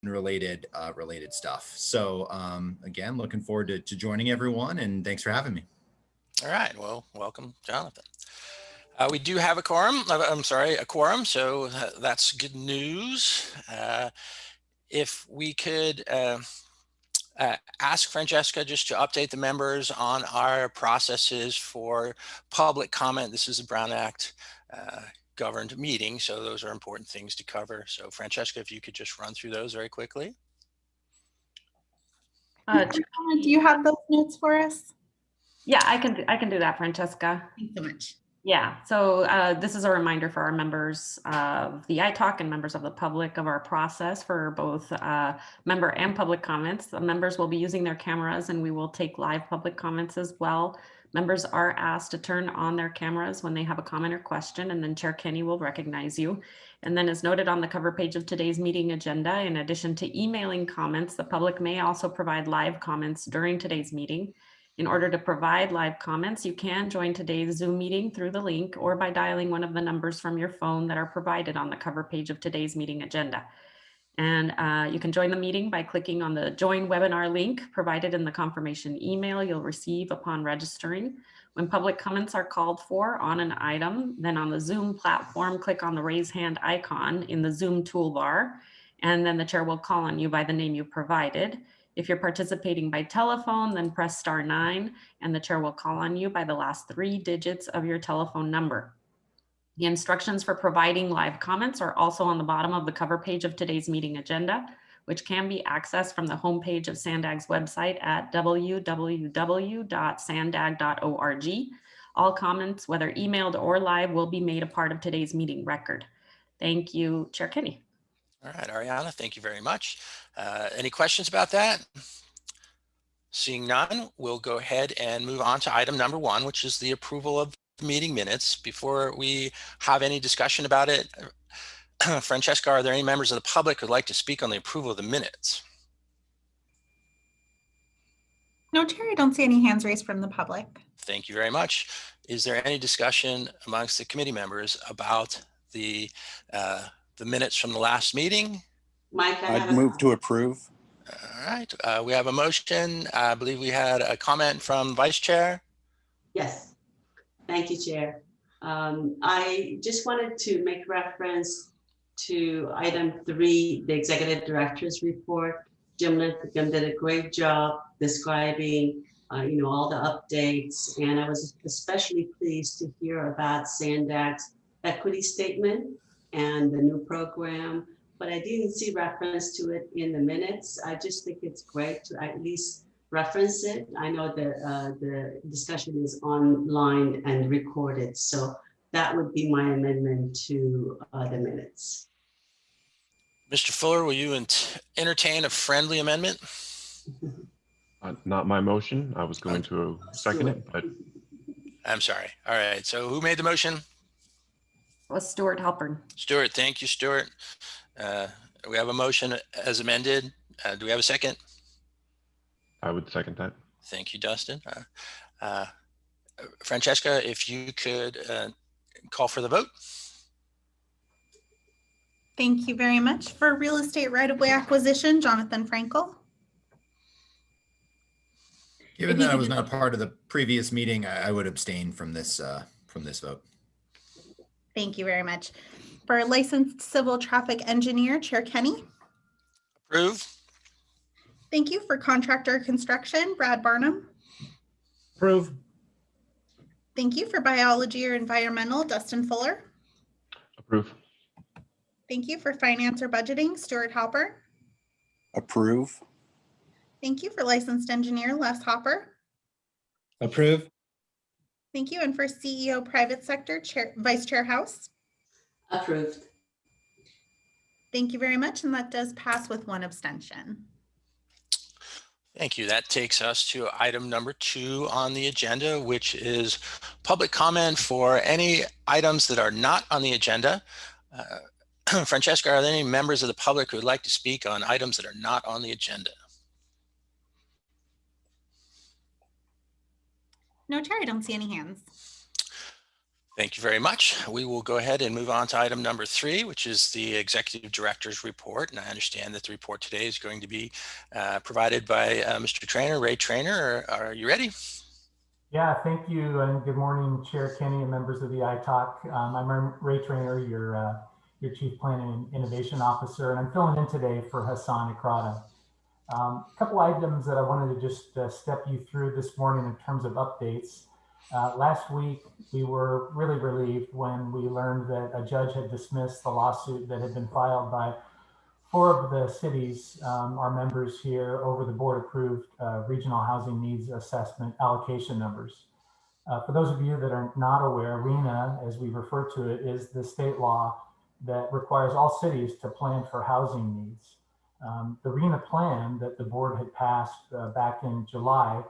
related related stuff. So again, looking forward to joining everyone, and thanks for having me. All right, well, welcome, Jonathan. We do have a quorum. I'm sorry, a quorum. So that's good news. If we could ask Francesca just to update the members on our processes for public comment. This is a Brown Act governed meeting, so those are important things to cover. So Francesca, if you could just run through those very quickly. Do you have those notes for us? Yeah, I can do that, Francesca. Thanks so much. Yeah, so this is a reminder for our members of the ITOC and members of the public of our process for both member and public comments. The members will be using their cameras, and we will take live public comments as well. Members are asked to turn on their cameras when they have a comment or question, and then Chair Kenny will recognize you. And then as noted on the cover page of today's meeting agenda, in addition to emailing comments, the public may also provide live comments during today's meeting. In order to provide live comments, you can join today's Zoom meeting through the link or by dialing one of the numbers from your phone that are provided on the cover page of today's meeting agenda. And you can join the meeting by clicking on the Join Webinar link provided in the confirmation email you'll receive upon registering. When public comments are called for on an item, then on the Zoom platform, click on the raise hand icon in the Zoom toolbar, and then the chair will call on you by the name you provided. If you're participating by telephone, then press *9 and the chair will call on you by the last 3 digits of your telephone number. The instructions for providing live comments are also on the bottom of the cover page of today's meeting agenda, which can be accessed from the homepage of SANDAG's website at www.sandag.org. All comments, whether emailed or live, will be made a part of today's meeting record. Thank you, Chair Kenny. All right, Ariana, thank you very much. Any questions about that? Seeing none, we'll go ahead and move on to item number 1, which is the approval of meeting minutes. Before we have any discussion about it, Francesca, are there any members of the public who would like to speak on the approval of the minutes? No, Chair, I don't see any hands raised from the public. Thank you very much. Is there any discussion amongst the committee members about the minutes from the last meeting? Mike, I'd move to approve. All right, we have a motion. I believe we had a comment from Vice Chair. Yes, thank you, Chair. I just wanted to make reference to item 3, the Executive Director's Report. Jim Linthicum did a great job describing all the updates, and I was especially pleased to hear about SANDAG's equity statement and the new program, but I didn't see reference to it in the minutes. I just think it's great to at least reference it. I know that the discussion is online and recorded, so that would be my amendment to the minutes. Mr. Fuller, will you entertain a friendly amendment? Not my motion. I was going to second it, but I'm sorry. All right, so who made the motion? Was Stuart Halpern. Stuart, thank you, Stuart. We have a motion as amended. Do we have a second? I would second that. Thank you, Dustin. Francesca, if you could call for the vote. Thank you very much. For real estate right-of-way acquisition, Jonathan Frankel. Given that I was not a part of the previous meeting, I would abstain from this vote. Thank you very much. For licensed civil traffic engineer, Chair Kenny. Approve. Thank you. For contractor construction, Brad Barnum. Approve. Thank you. For biology or environmental, Dustin Fuller. Approve. Thank you. For finance or budgeting, Stuart Halper. Approve. Thank you. For licensed engineer, Les Hopper. Approve. Thank you. And for CEO private sector, Vice Chair House. Approved. Thank you very much. And that does pass with 1 abstention. Thank you. That takes us to item number 2 on the agenda, which is public comment for any items that are not on the agenda. Francesca, are there any members of the public who would like to speak on items that are not on the agenda? No, Chair, I don't see any hands. Thank you very much. We will go ahead and move on to item number 3, which is the Executive Director's Report. And I understand that the report today is going to be provided by Mr. Trainer, Ray Trainer. Are you ready? Yeah, thank you, and good morning, Chair Kenny and members of the ITOC. I'm Ray Trainer, your Chief Planning and Innovation Officer, and I'm filling in today for Hassan Ikrada. A couple items that I wanted to just step you through this morning in terms of updates. Last week, we were really relieved when we learned that a judge had dismissed the lawsuit that had been filed by 4 of the cities, our members here, over the board approved regional housing needs assessment allocation numbers. For those of you that are not aware, RHNA, as we refer to it, is the state law that requires all cities to plan for housing needs. The RHNA plan that the board had passed back in July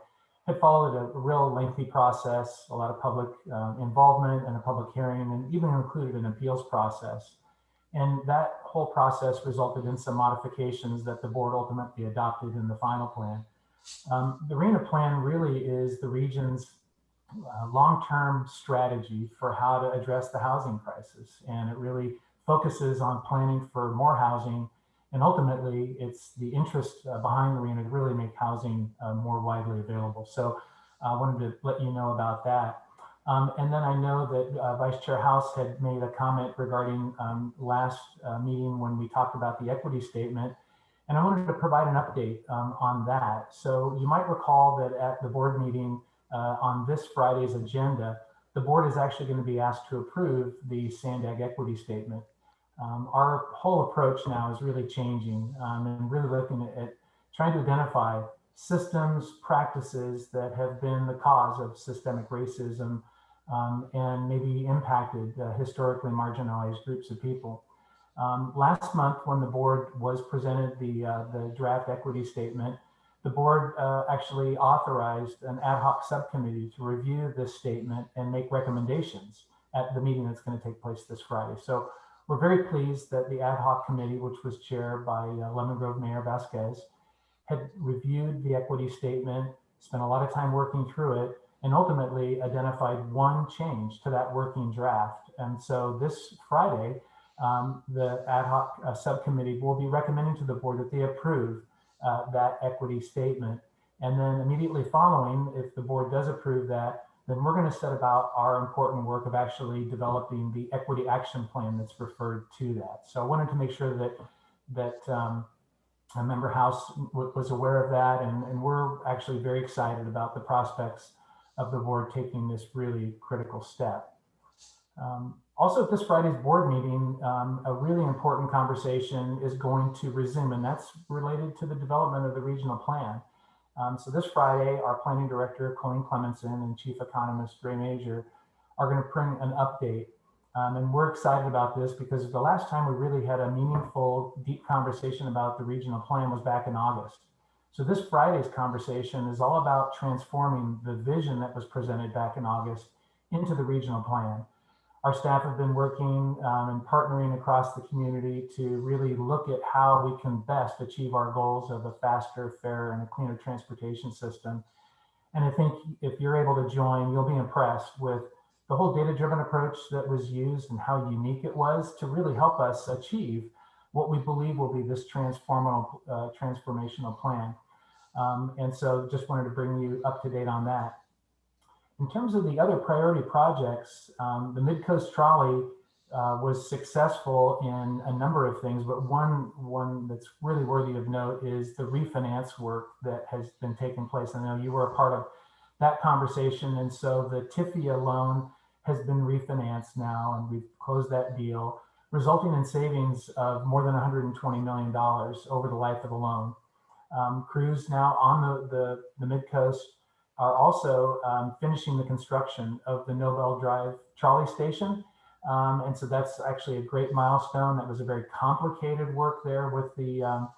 had followed a real lengthy process, a lot of public involvement and a public hearing, and even included an appeals process. And that whole process resulted in some modifications that the board ultimately adopted in the final plan. The RHNA plan really is the region's long-term strategy for how to address the housing crisis. And it really focuses on planning for more housing. And ultimately, it's the interest behind the RHNA to really make housing more widely available. So I wanted to let you know about that. And then I know that Vice Chair House had made a comment regarding last meeting when we talked about the equity statement. And I wanted to provide an update on that. So you might recall that at the board meeting on this Friday's agenda, the board is actually going to be asked to approve the SANDAG equity statement. Our whole approach now is really changing and really looking at trying to identify systems, practices that have been the cause of systemic racism and maybe impacted historically marginalized groups of people. Last month, when the board was presented the draft equity statement, the board actually authorized an ad hoc subcommittee to review this statement and make recommendations at the meeting that's going to take place this Friday. So we're very pleased that the ad hoc committee, which was chaired by Lemon Grove Mayor Vasquez, had reviewed the equity statement, spent a lot of time working through it, and ultimately identified one change to that working draft. And so this Friday, the ad hoc subcommittee will be recommending to the board that they approve that equity statement. And then immediately following, if the board does approve that, then we're going to set about our important work of actually developing the equity action plan that's referred to that. So I wanted to make sure that a member House was aware of that, and we're actually very excited about the prospects of the board taking this really critical step. Also at this Friday's board meeting, a really important conversation is going to resume, and that's related to the development of the regional plan. So this Friday, our planning director, Colleen Clemenson, and chief economist, Ray Major, are going to bring an update. And we're excited about this because the last time we really had a meaningful, deep conversation about the regional plan was back in August. So this Friday's conversation is all about transforming the vision that was presented back in August into the regional plan. Our staff have been working and partnering across the community to really look at how we can best achieve our goals of a faster, fairer, and a cleaner transportation system. And I think if you're able to join, you'll be impressed with the whole data-driven approach that was used and how unique it was to really help us achieve what we believe will be this transformational plan. And so just wanted to bring you up to date on that. In terms of the other priority projects, the Mid-Coast Trolley was successful in a number of things, but one that's really worthy of note is the refinance work that has been taking place. I know you were a part of that conversation, and so the TIFIA loan has been refinanced now, and we've closed that deal, resulting in savings of more than $120 million over the life of the loan. Crews now on the Mid-Coast are also finishing the construction of the Nobel Drive trolley station. And so that's actually a great milestone. That was a very complicated work there with the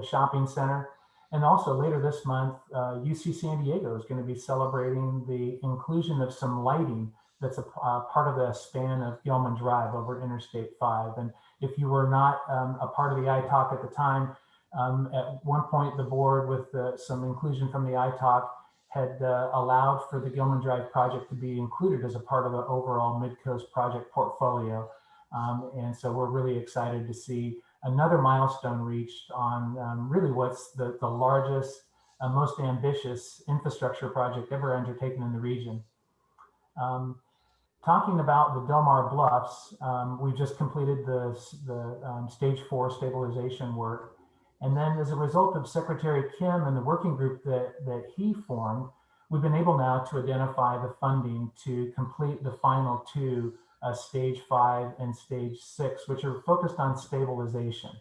shopping center. And also later this month, UC San Diego is going to be celebrating the inclusion of some lighting that's a part of the span of Gilman Drive over Interstate 5. And if you were not a part of the ITOC at the time, at one point the board with some inclusion from the ITOC had allowed for the Gilman Drive project to be included as a part of the overall Midcoast project portfolio. And so we're really excited to see another milestone reached on really what's the largest, most ambitious infrastructure project ever undertaken in the region. Talking about the Del Mar Bluffs, we just completed the stage 4 stabilization work. And then as a result of Secretary Kim and the working group that he formed, we've been able now to identify the funding to complete the final 2, stage 5 and stage 6, which are focused on stabilization.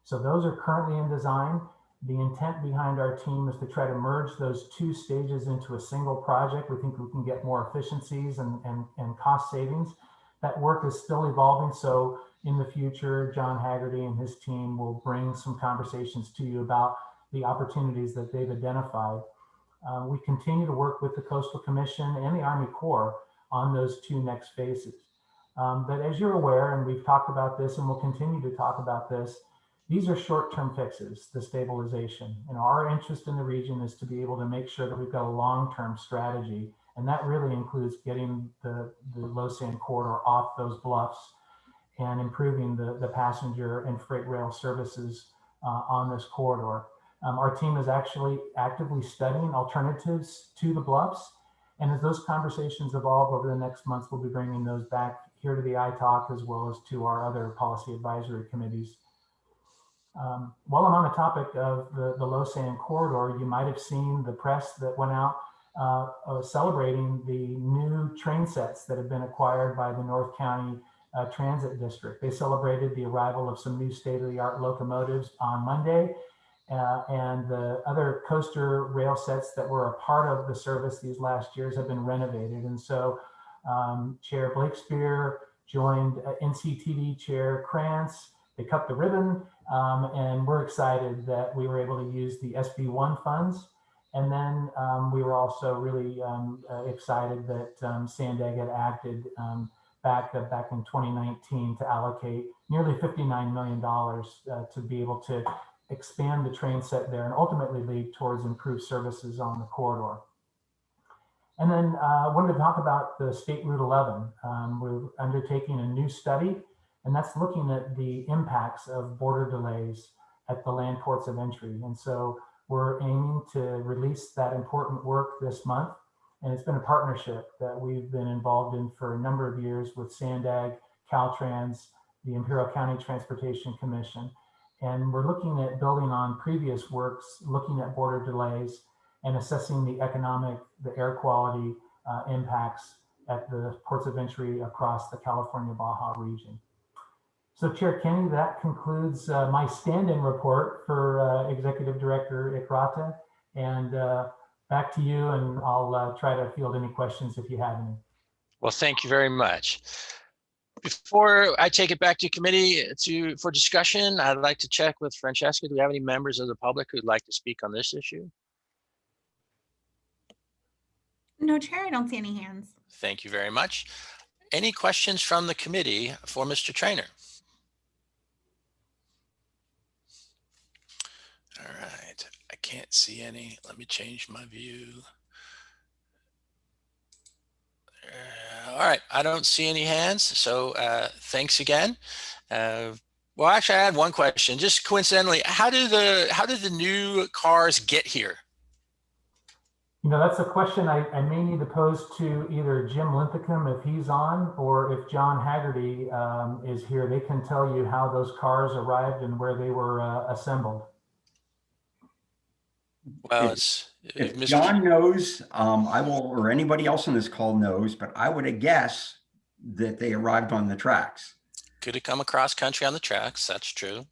So those are currently in design. The intent behind our team is to try to merge those 2 stages into a single project. We think we can get more efficiencies and cost savings. That work is still evolving. So in the future, John Haggerty and his team will bring some conversations to you about the opportunities that they've identified. We continue to work with the Coastal Commission and the Army Corps on those 2 next phases. But as you're aware, and we've talked about this and we'll continue to talk about this, these are short-term fixes, the stabilization. And our interest in the region is to be able to make sure that we've got a long-term strategy. And that really includes getting the low sand corridor off those bluffs and improving the passenger and freight rail services on this corridor. Our team is actually actively studying alternatives to the bluffs. And as those conversations evolve over the next months, we'll be bringing those back here to the ITOC as well as to our other policy advisory committees. While I'm on the topic of the low sand corridor, you might have seen the press that went out celebrating the new train sets that have been acquired by the North County Transit District. They celebrated the arrival of some new state-of-the-art locomotives on Monday, and the other coaster rail sets that were a part of the service these last years have been renovated. And so Chair Blakespear joined NCTD Chair Krantz. They cut the ribbon, and we're excited that we were able to use the SB1 funds. And then we were also really excited that SANDAG had acted back in 2019 to allocate nearly $59 million to be able to expand the train set there and ultimately lead towards improved services on the corridor. And then I wanted to talk about the State Route 11. We're undertaking a new study, and that's looking at the impacts of border delays at the land ports of entry. And so we're aiming to release that important work this month. And it's been a partnership that we've been involved in for a number of years with SANDAG, Caltrans, the Imperial County Transportation Commission. And we're looking at building on previous works, looking at border delays and assessing the economic, the air quality impacts at the ports of entry across the California Baja region. So Chair Kenny, that concludes my stand-in report for Executive Director Ikrata. And back to you, and I'll try to field any questions if you have any. Well, thank you very much. Before I take it back to committee for discussion, I'd like to check with Francesca. Do we have any members of the public who'd like to speak on this issue? No, Chair, I don't see any hands. Thank you very much. Any questions from the committee for Mr. Trainer? All right, I can't see any. Let me change my view. All right, I don't see any hands, so thanks again. Well, actually, I had one question. Just coincidentally, how did the new cars get here? You know, that's a question I may need to pose to either Jim Linthicum if he's on, or if John Haggerty is here. They can tell you how those cars arrived and where they were assembled. Well, if John knows, I will, or anybody else on this call knows, but I would guess that they arrived on the tracks. Could have come across country on the tracks. That's true.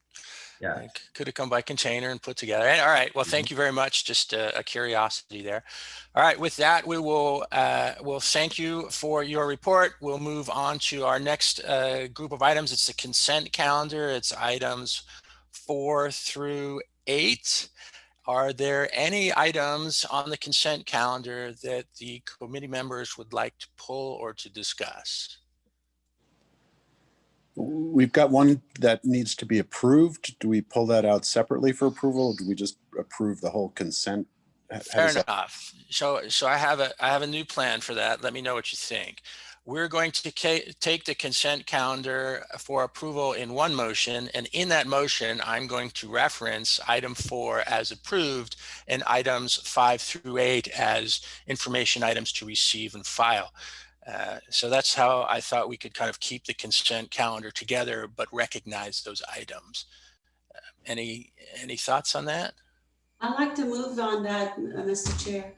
Yeah. Could have come by container and put together. All right. Well, thank you very much. Just a curiosity there. All right. With that, we will we'll thank you for your report. We'll move on to our next group of items. It's the consent calendar. It's items 4 through 8. Are there any items on the consent calendar that the committee members would like to pull or to discuss? We've got one that needs to be approved. Do we pull that out separately for approval? Or do we just approve the whole consent How Fair does that- enough. So I have a new plan for that. Let me know what you think. We're going to take the consent calendar for approval in one motion, and in that motion, I'm going to reference item 4 as approved and items 5 through 8 as information items to receive and file. So that's how I thought we could kind of keep the consent calendar together, but recognize those items. Any thoughts on that? I'd like to move on that, Mr. Chair.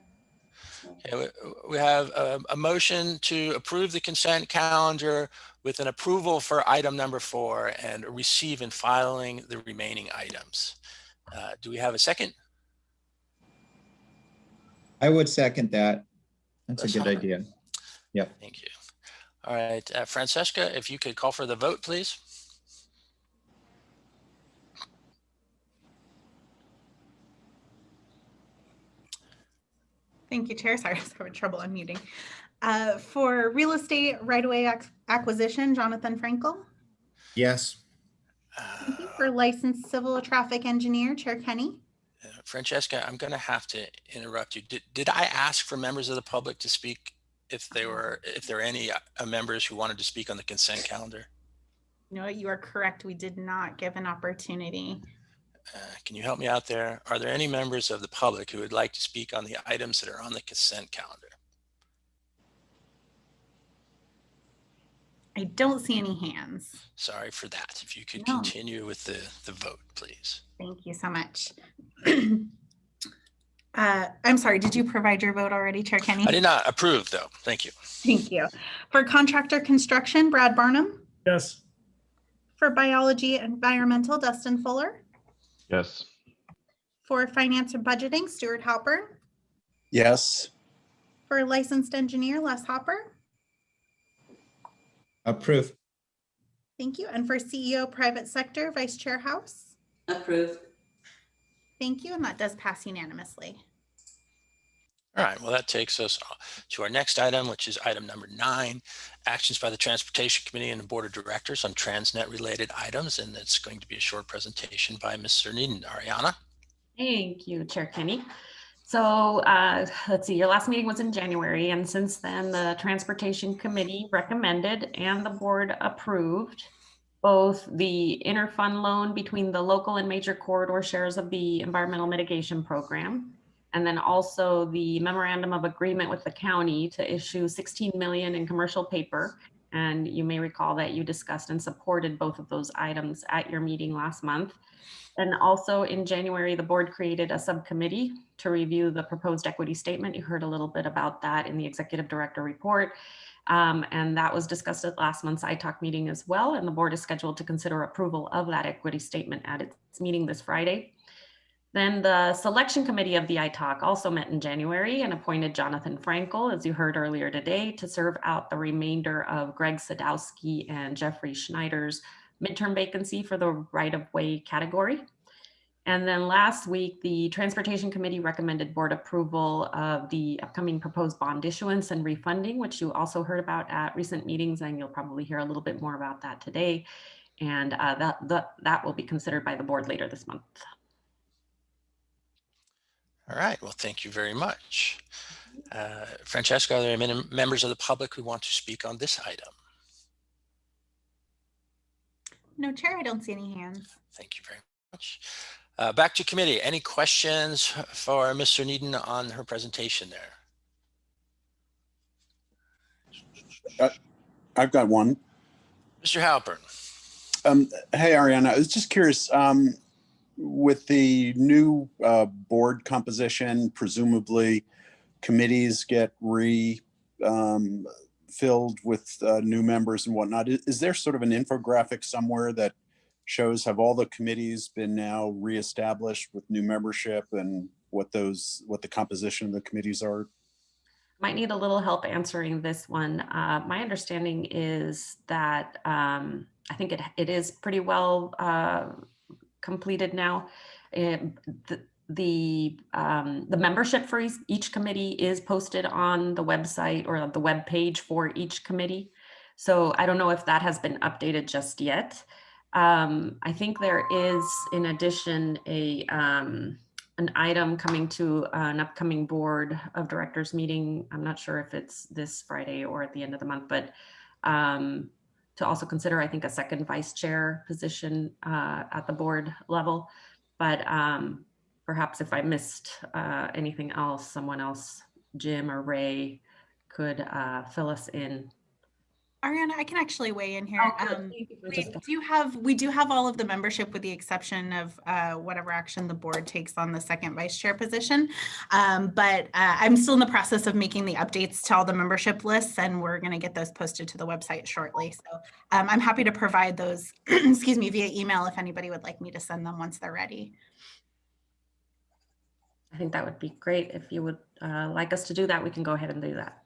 Okay, we have a motion to approve the consent calendar with an approval for item number 4 and receive and filing the remaining items. Do we have a second? I would second that. That's a Let's good hop- idea. Yep. Thank you. All right, Francesca, if you could call for the vote, please. Thank you, Chair. Sorry, I was having trouble unmuting. For real estate right-of-way acquisition, Jonathan Frankel. Yes. Thank you. For licensed civil traffic engineer, Chair Kenny. Francesca, I'm going to have to interrupt you. Did I ask for members of the public to speak if there are any members who wanted to speak on the consent calendar? No, you are correct. We did not give an opportunity. Can you help me out there? Are there any members of the public who would like to speak on the items that are on the consent calendar? I don't see any hands. Sorry for that. If you could No. continue with the vote, please. Thank you so much. I'm sorry, did you provide your vote already, Chair Kenny? I did not approve, though. Thank you. Thank you. For contractor construction, Brad Barnum. Yes. For biology and environmental, Dustin Fuller. Yes. For finance and budgeting, Stuart Halpern. Yes. For licensed engineer, Les Hopper. Approve. Thank you. And for CEO private sector, Vice Chair House. Approved. Thank you. And that does pass unanimously. All right, well, that takes us to our next item, which is item number 9, actions by the Transportation Committee and the Board of Directors on TransNet-related items. And it's going to be a short presentation by Ms. Cerniden. Ariana? Thank you, Chair Kenny. So let's see, your last meeting was in January, and since then the Transportation Committee recommended and the board approved both the interfund loan between the local and major corridor shares of the Environmental Mitigation Program, and then also the memorandum of agreement with the county to issue $16 million in commercial paper. And you may recall that you discussed and supported both of those items at your meeting last month. And also in January, the board created a subcommittee to review the proposed equity statement. You heard a little bit about that in the executive director report. And that was discussed at last month's ITOC meeting as well. And the board is scheduled to consider approval of that equity statement at its meeting this Friday. Then the selection committee of the ITOC also met in January and appointed Jonathan Frankel, as you heard earlier today, to serve out the remainder of Greg Sadowski and Jeffrey Schneider's midterm vacancy for the right-of-way category. And then last week, the Transportation Committee recommended board approval of the upcoming proposed bond issuance and refunding, which you also heard about at recent meetings, and you'll probably hear a little bit more about that today. And that will be considered by the board later this month. All right, well, thank you very much. Francesca, are there any members of the public who want to speak on this item? No, Chair, I don't see any hands. Thank you very much. Back to committee. Any questions for Ms. Cerniden on her presentation there? I've got one. Mr. Halpern. Hey, Ariana, I was just curious, with the new board composition, presumably committees get filled with new members and whatnot. Is there sort of an infographic somewhere that shows have all the committees been now reestablished with new membership and what the composition of the committees are? Might need a little help answering this one. My understanding is that I think it is pretty well completed now. The membership for each committee is posted on the website or the web page for each committee. So I don't know if that has been updated just yet. I think there is, in addition, an item coming to an upcoming board of directors meeting. I'm not sure if it's this Friday or at the end of the month, but to also consider, I think, a second vice chair position at the board level. But perhaps if I missed anything else, someone else, Jim or Ray, could fill us in. Ariana, I can actually weigh in here. Oh, good. Thank you for this. We do have all of the membership with the exception of whatever action the board takes on the second vice chair position. But I'm still in the process of making the updates to all the membership lists, and we're going to get those posted to the website shortly. So I'm happy to provide those, excuse me, via email if anybody would like me to send them once they're ready. I think that would be great. If you would like us to do that, we can go ahead and do that.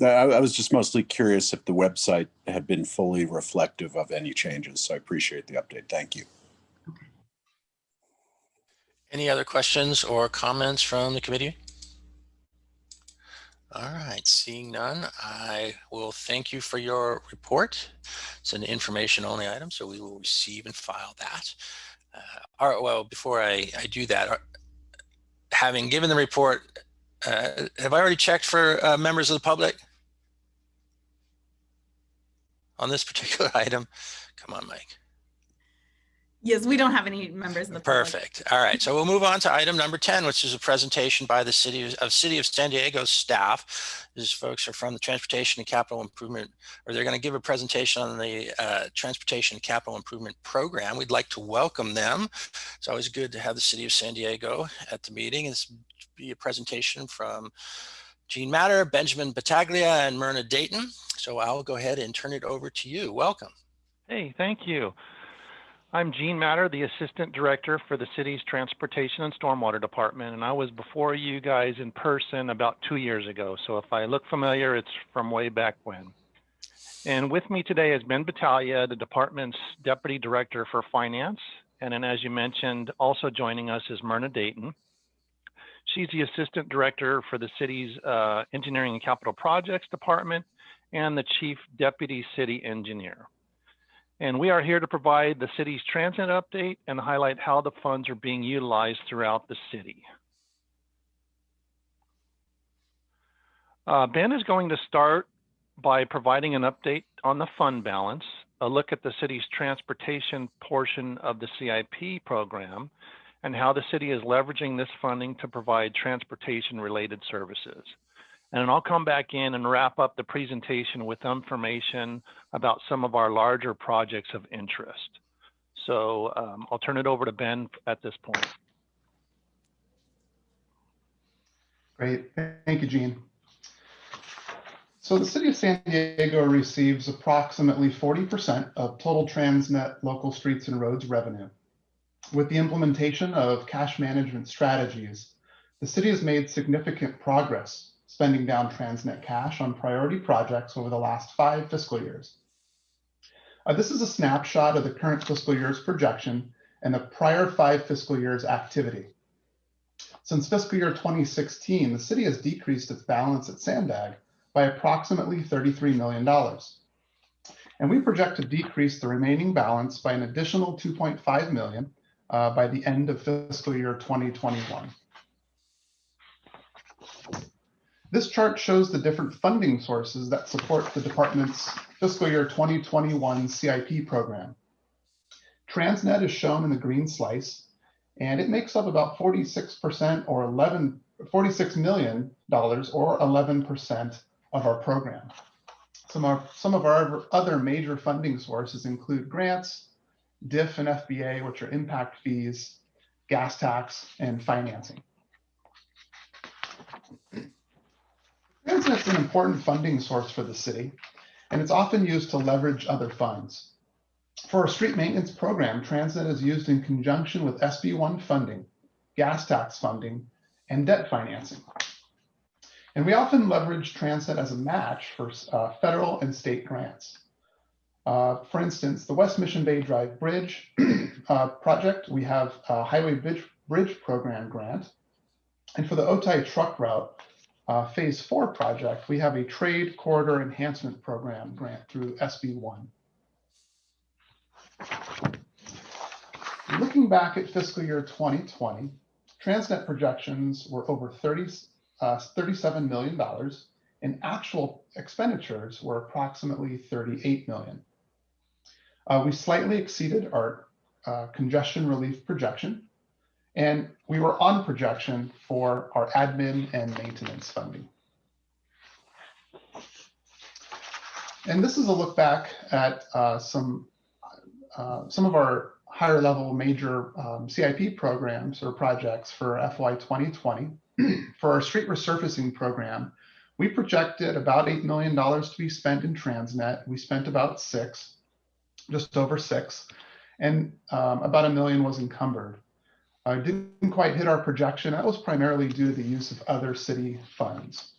I was just mostly curious if the website had been fully reflective of any changes. So I appreciate the update. Thank you. Okay. Any other questions or comments from the committee? All right, seeing none, I will thank you for your report. It's an information only item, so we will receive and file that. All right, well, before I do that, having given the report, have I already checked for members of the public on this particular item? Come on, Mike. Yes, we don't have any members of the public. Perfect. All right, so we'll move on to item number 10, which is a presentation by the City of San Diego staff. These folks are from the Transportation and Capital Improvement, or they're going to give a presentation on the Transportation and Capital Improvement Program. We'd like to welcome them. It's always good to have the City of San Diego at the meeting. This will be a presentation from Jean Matter, Benjamin Battaglia, and Myrna Dayton. So I'll go ahead and turn it over to you. Welcome. Hey, thank you. I'm Jean Matter, the Assistant Director for the city's Transportation and Stormwater Department, and I was before you guys in person about 2 years ago. So if I look familiar, it's from way back when. And with me today is Ben Battaglia, the department's Deputy Director for Finance. And then as you mentioned, also joining us is Myrna Dayton. She's the Assistant Director for the city's Engineering and Capital Projects Department and the Chief Deputy City Engineer. And we are here to provide the city's transit update and highlight how the funds are being utilized throughout the city. Ben is going to start by providing an update on the fund balance, a look at the city's transportation portion of the CIP program, and how the city is leveraging this funding to provide transportation-related services. And then I'll come back in and wrap up the presentation with information about some of our larger projects of interest. So I'll turn it over to Ben at this point. Great, thank you, Jean. So the city of San Diego receives approximately 40% of total TransNet local streets and roads revenue. With the implementation of cash management strategies, the city has made significant progress spending down TransNet cash on priority projects over the last 5 fiscal years. This is a snapshot of the current fiscal year's projection and the prior 5 fiscal years' activity. Since fiscal year 2016, the city has decreased its balance at SANDAG by approximately $33 million. And we project to decrease the remaining balance by an additional $2.5 million by the end of fiscal year 2021. This chart shows the different funding sources that support the department's fiscal year 2021 CIP program. TransNet is shown in the green slice, and it makes up about 46% or $46 million or 11% of our program. Some of our other major funding sources include grants, DIF and FBA, which are impact fees, gas tax, and financing. TransNet's an important funding source for the city, and it's often used to leverage other funds. For our street maintenance program, TransNet is used in conjunction with SB1 funding, gas tax funding, and debt financing. And we often leverage TransNet as a match for federal and state grants. For instance, the West Mission Bay Drive Bridge project, we have a Highway Bridge Program grant. And for the Otay Truck Route, Phase 4 project, we have a Trade Corridor Enhancement Program grant through SB1. Looking back at fiscal year 2020, TransNet projections were over $37 million, and actual expenditures were approximately $38 million. We slightly exceeded our congestion relief projection, and we were on projection for our admin and maintenance funding. And this is a look back at some of our higher level major CIP programs or projects for FY 2020. For our street resurfacing program, we projected about $8 million to be spent in TransNet. We spent about just over six, and about $1 million was encumbered. Didn't quite hit our projection. That was primarily due to the use of other city funds.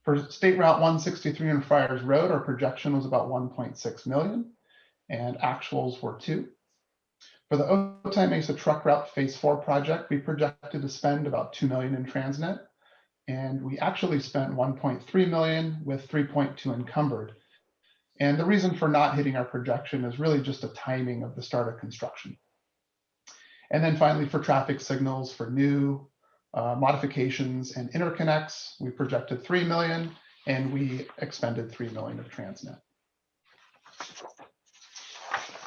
For State Route 163 on Friars Road, our projection was about 1.6 million, and actuals were 2. For the Otay Mesa Truck Route Phase 4 project, we projected to spend about 2 million in TransNet, and we actually spent 1.3 million with 3.2 encumbered. And the reason for not hitting our projection is really just a timing of the start of construction. And then finally, for traffic signals for new modifications and interconnects, we projected 3 million, and we expended 3 million of TransNet.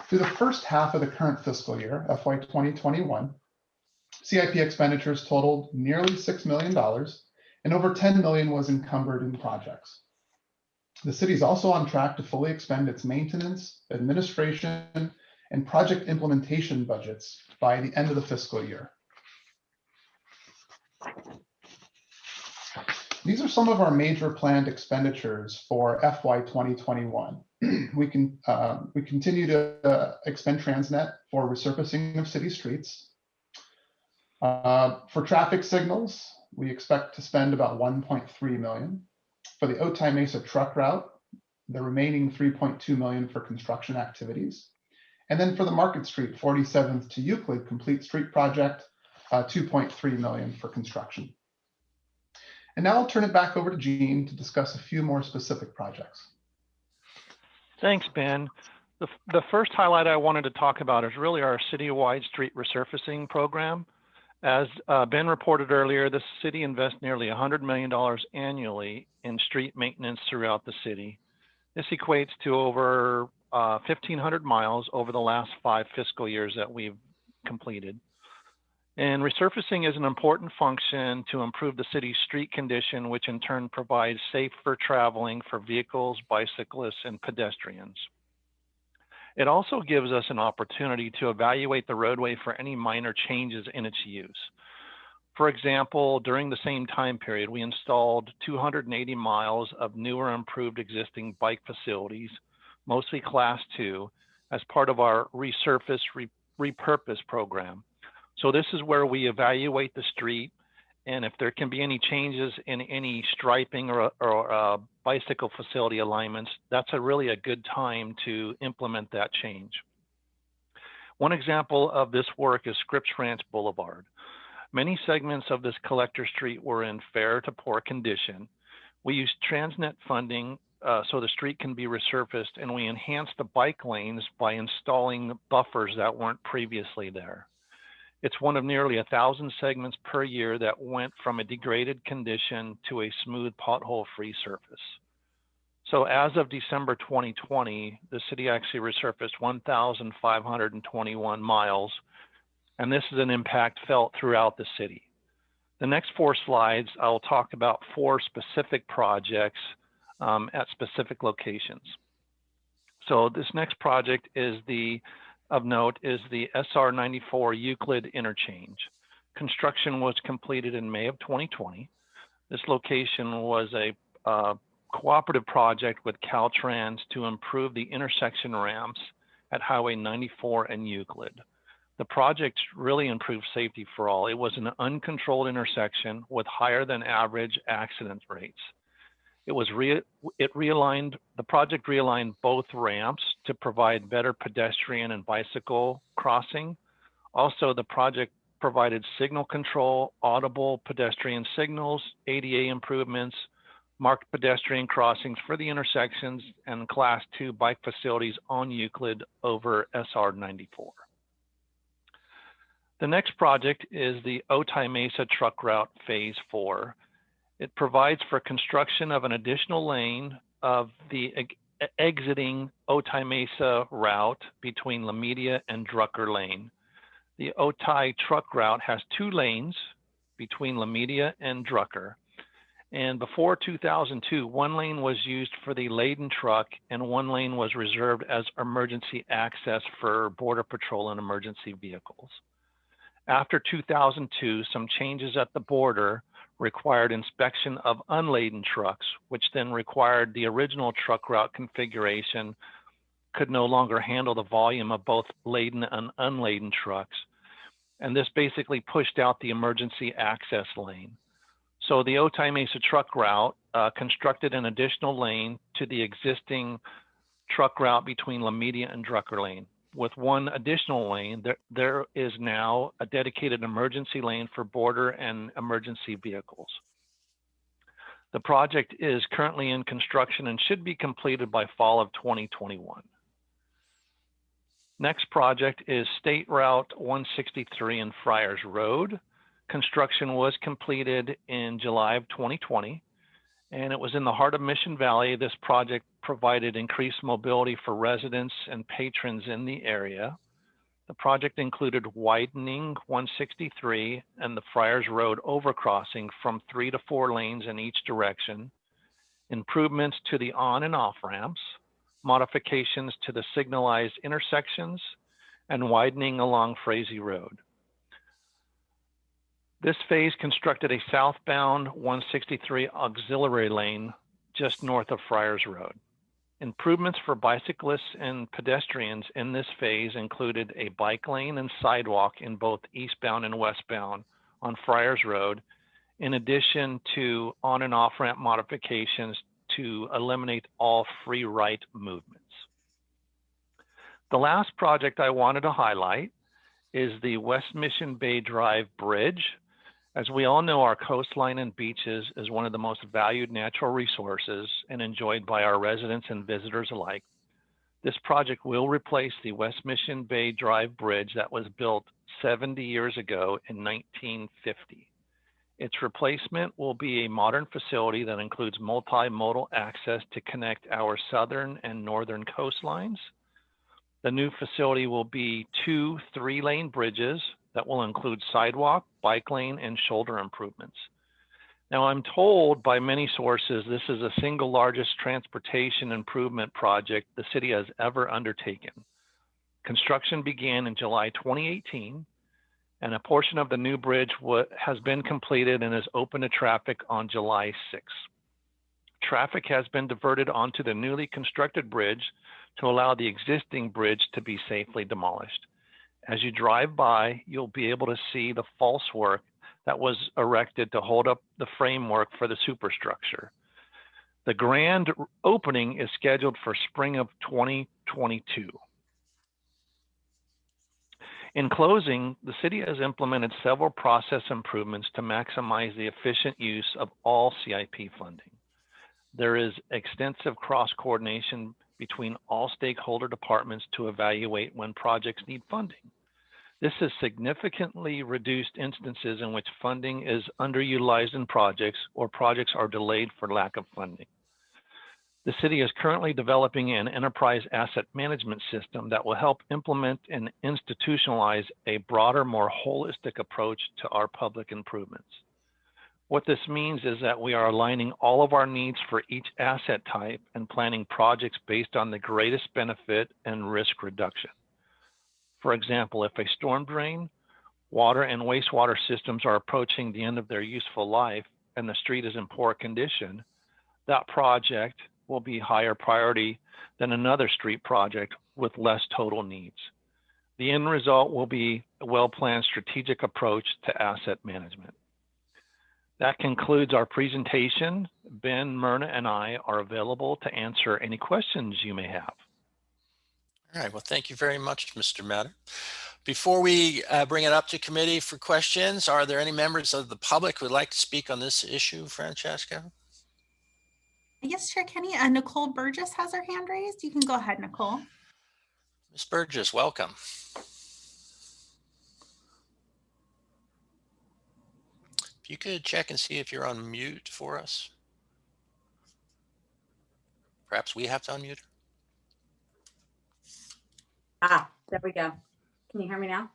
Through the first half of the current fiscal year, FY 2021, CIP expenditures totaled nearly $6 million, and over 10 million was encumbered in projects. The city is also on track to fully expend its maintenance, administration, and project implementation budgets by the end of the fiscal year. These are some of our major planned expenditures for FY 2021. We continue to expend TransNet for resurfacing of city streets. For traffic signals, we expect to spend about 1.3 million. For the Otay Mesa truck route, the remaining 3.2 million for construction activities. And then for the Market Street 47th to Euclid Complete Street Project, 2.3 million for construction. And now I'll turn it back over to Gene to discuss a few more specific projects. Thanks, Ben. The first highlight I wanted to talk about is really our citywide street resurfacing program. As Ben reported earlier, the city invests nearly $100 million annually in street maintenance throughout the city. This equates to over 1,500 miles over the last 5 fiscal years that we've completed. And resurfacing is an important function to improve the city's street condition, which in turn provides safer traveling for vehicles, bicyclists, and pedestrians. It also gives us an opportunity to evaluate the roadway for any minor changes in its use. For example, during the same time period, we installed 280 miles of newer improved existing bike facilities, mostly Class 2, as part of our Resurface Repurpose program. So this is where we evaluate the street, and if there can be any changes in any striping or bicycle facility alignments, that's really a good time to implement that change. One example of this work is Scripps Ranch Boulevard. Many segments of this collector street were in fair to poor condition. We used TransNet funding so the street can be resurfaced, and we enhanced the bike lanes by installing buffers that weren't previously there. It's one of nearly 1,000 segments per year that went from a degraded condition to a smooth pothole-free surface. So as of December 2020, the city actually resurfaced 1,521 miles, and this is an impact felt throughout the city. The next 4 slides, I'll talk about 4 specific projects at specific locations. So this next project is of note is the SR 94 Euclid interchange. Construction was completed in May of 2020. This location was a cooperative project with Caltrans to improve the intersection ramps at Highway 94 and Euclid. The project really improved safety for all. It was an uncontrolled intersection with higher than average accident rates. The project realigned both ramps to provide better pedestrian and bicycle crossing. Also, the project provided signal control, audible pedestrian signals, ADA improvements, marked pedestrian crossings for the intersections, and Class 2 bike facilities on Euclid over SR 94. The next project is the Otay Mesa Truck Route Phase 4. It provides for construction of an additional lane of the exiting Otay Mesa route between La Media and Drucker Lane. The Otay truck route has 2 lanes between La Media and Drucker. And before 2002, 1 lane was used for the laden truck and 1 lane was reserved as emergency access for Border Patrol and emergency vehicles. After 2002, some changes at the border required inspection of unladen trucks, which then required the original truck route configuration could no longer handle the volume of both laden and unladen trucks. And this basically pushed out the emergency access lane. So the Otay Mesa truck route constructed an additional lane to the existing truck route between La Media and Drucker Lane. With 1 additional lane, there is now a dedicated emergency lane for border and emergency vehicles. The project is currently in construction and should be completed by fall of 2021. Next project is State Route 163 in Friars Road. Construction was completed in July of 2020, and it was in the heart of Mission Valley. This project provided increased mobility for residents and patrons in the area. The project included widening 163 and the Friars Road overcrossing from 3 to 4 lanes in each direction, improvements to the on and off ramps, modifications to the signalized intersections, and widening along Frazee Road. This phase constructed a southbound 163 auxiliary lane just north of Friars Road. Improvements for bicyclists and pedestrians in this phase included a bike lane and sidewalk in both eastbound and westbound on Friars Road, in addition to on and off ramp modifications to eliminate all free right movements. The last project I wanted to highlight is the West Mission Bay Drive Bridge. As we all know, our coastline and beaches is one of the most valued natural resources and enjoyed by our residents and visitors alike. This project will replace the West Mission Bay Drive Bridge that was built 70 years ago in 1950. Its replacement will be a modern facility that includes multimodal access to connect our southern and northern coastlines. The new facility will be 2 3-lane bridges that will include sidewalk, bike lane, and shoulder improvements. Now, I'm told by many sources this is the single largest transportation improvement project the city has ever undertaken. Construction began in July 2018, and a portion of the new bridge has been completed and is open to traffic on July 6th. Traffic has been diverted onto the newly constructed bridge to allow the existing bridge to be safely demolished. As you drive by, you'll be able to see the false work that was erected to hold up the framework for the superstructure. The grand opening is scheduled for spring of 2022. In closing, the city has implemented several process improvements to maximize the efficient use of all CIP funding. There is extensive cross-coordination between all stakeholder departments to evaluate when projects need funding. This has significantly reduced instances in which funding is underutilized in projects or projects are delayed for lack of funding. The city is currently developing an enterprise asset management system that will help implement and institutionalize a broader, more holistic approach to our public improvements. What this means is that we are aligning all of our needs for each asset type and planning projects based on the greatest benefit and risk reduction. For example, if a storm drain, water and wastewater systems are approaching the end of their useful life and the street is in poor condition, that project will be higher priority than another street project with less total needs. The end result will be a well-planned strategic approach to asset management. That concludes our presentation. Ben, Myrna, and I are available to answer any questions you may have. All right, well, thank you very much, Mr. Matter. Before we bring it up to committee for questions, are there any members of the public who would like to speak on this issue, Francesca? Yes, Chair Kenny. Nicole Burgess has her hand raised. You can go ahead, Nicole. Ms. Burgess, welcome. you could check and see if you're on mute for us. Perhaps we have to unmute her. Ah, there we go. Can you hear me now?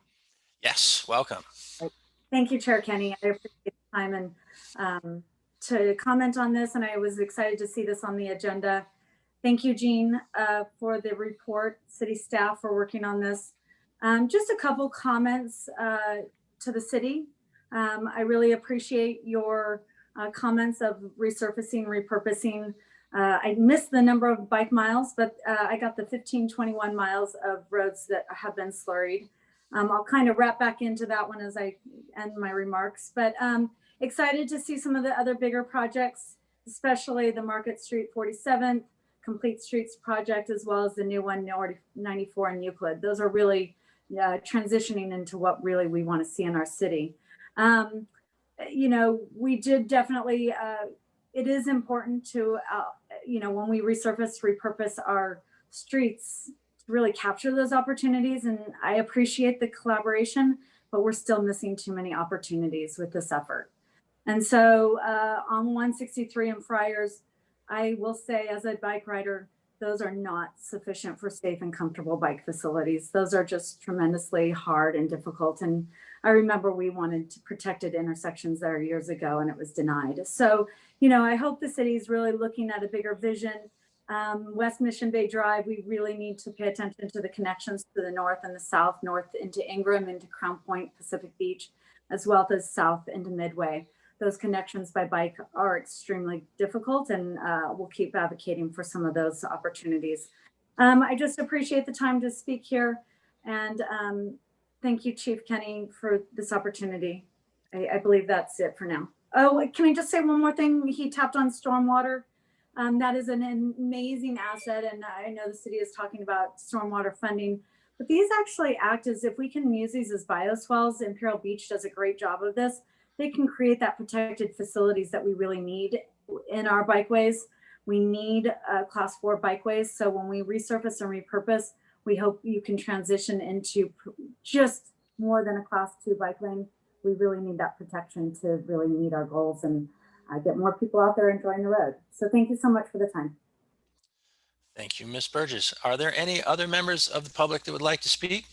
Yes, welcome. Thank you, Chair Kenny. I appreciate the time and to comment on this, and I was excited to see this on the agenda. Thank you, Jean, for the report, city staff for working on this. Just a couple comments to the city. I really appreciate your comments of resurfacing, repurposing. I missed the number of bike miles, but I got the 1521 miles of roads that have been slurried. I'll kind of wrap back into that one as I end my remarks, but excited to see some of the other bigger projects, especially the Market Street 47th, Complete Streets project, as well as the new one, 94 in Euclid. Those are really transitioning into what really we want to see in our city. You know, we did definitely, it is important to, you know, when we resurface, repurpose our streets, to really capture those opportunities. And I appreciate the collaboration, but we're still missing too many opportunities with this effort. And so on 163 and Friars, I will say as a bike rider, those are not sufficient for safe and comfortable bike facilities. Those are just tremendously hard and difficult. And I remember we wanted to protected intersections there years ago and it was denied. So, you know, I hope the city is really looking at a bigger vision. West Mission Bay Drive, we really need to pay attention to the connections to the north and the south, north into Ingram, into Crown Point, Pacific Beach, as well as south into Midway. Those connections by bike are extremely difficult, and we'll keep advocating for some of those opportunities. I just appreciate the time to speak here, and thank you, Chief Kenny, for this opportunity. I believe that's it for now. Oh, can I just say one more thing? He tapped on stormwater. That is an amazing asset, and I know the city is talking about stormwater funding, but these actually act as, if we can use these as bioswales, Imperial Beach does a great job of this. They can create that protected facilities that we really need in our bikeways. We need class 4 bikeways. So when we resurface and repurpose, we hope you can transition into just more than a class 2 bike lane. We really need that protection to really meet our goals and get more people out there enjoying the road. So thank you so much for the time. Thank you, Ms. Burgess. Are there any other members of the public that would like to speak?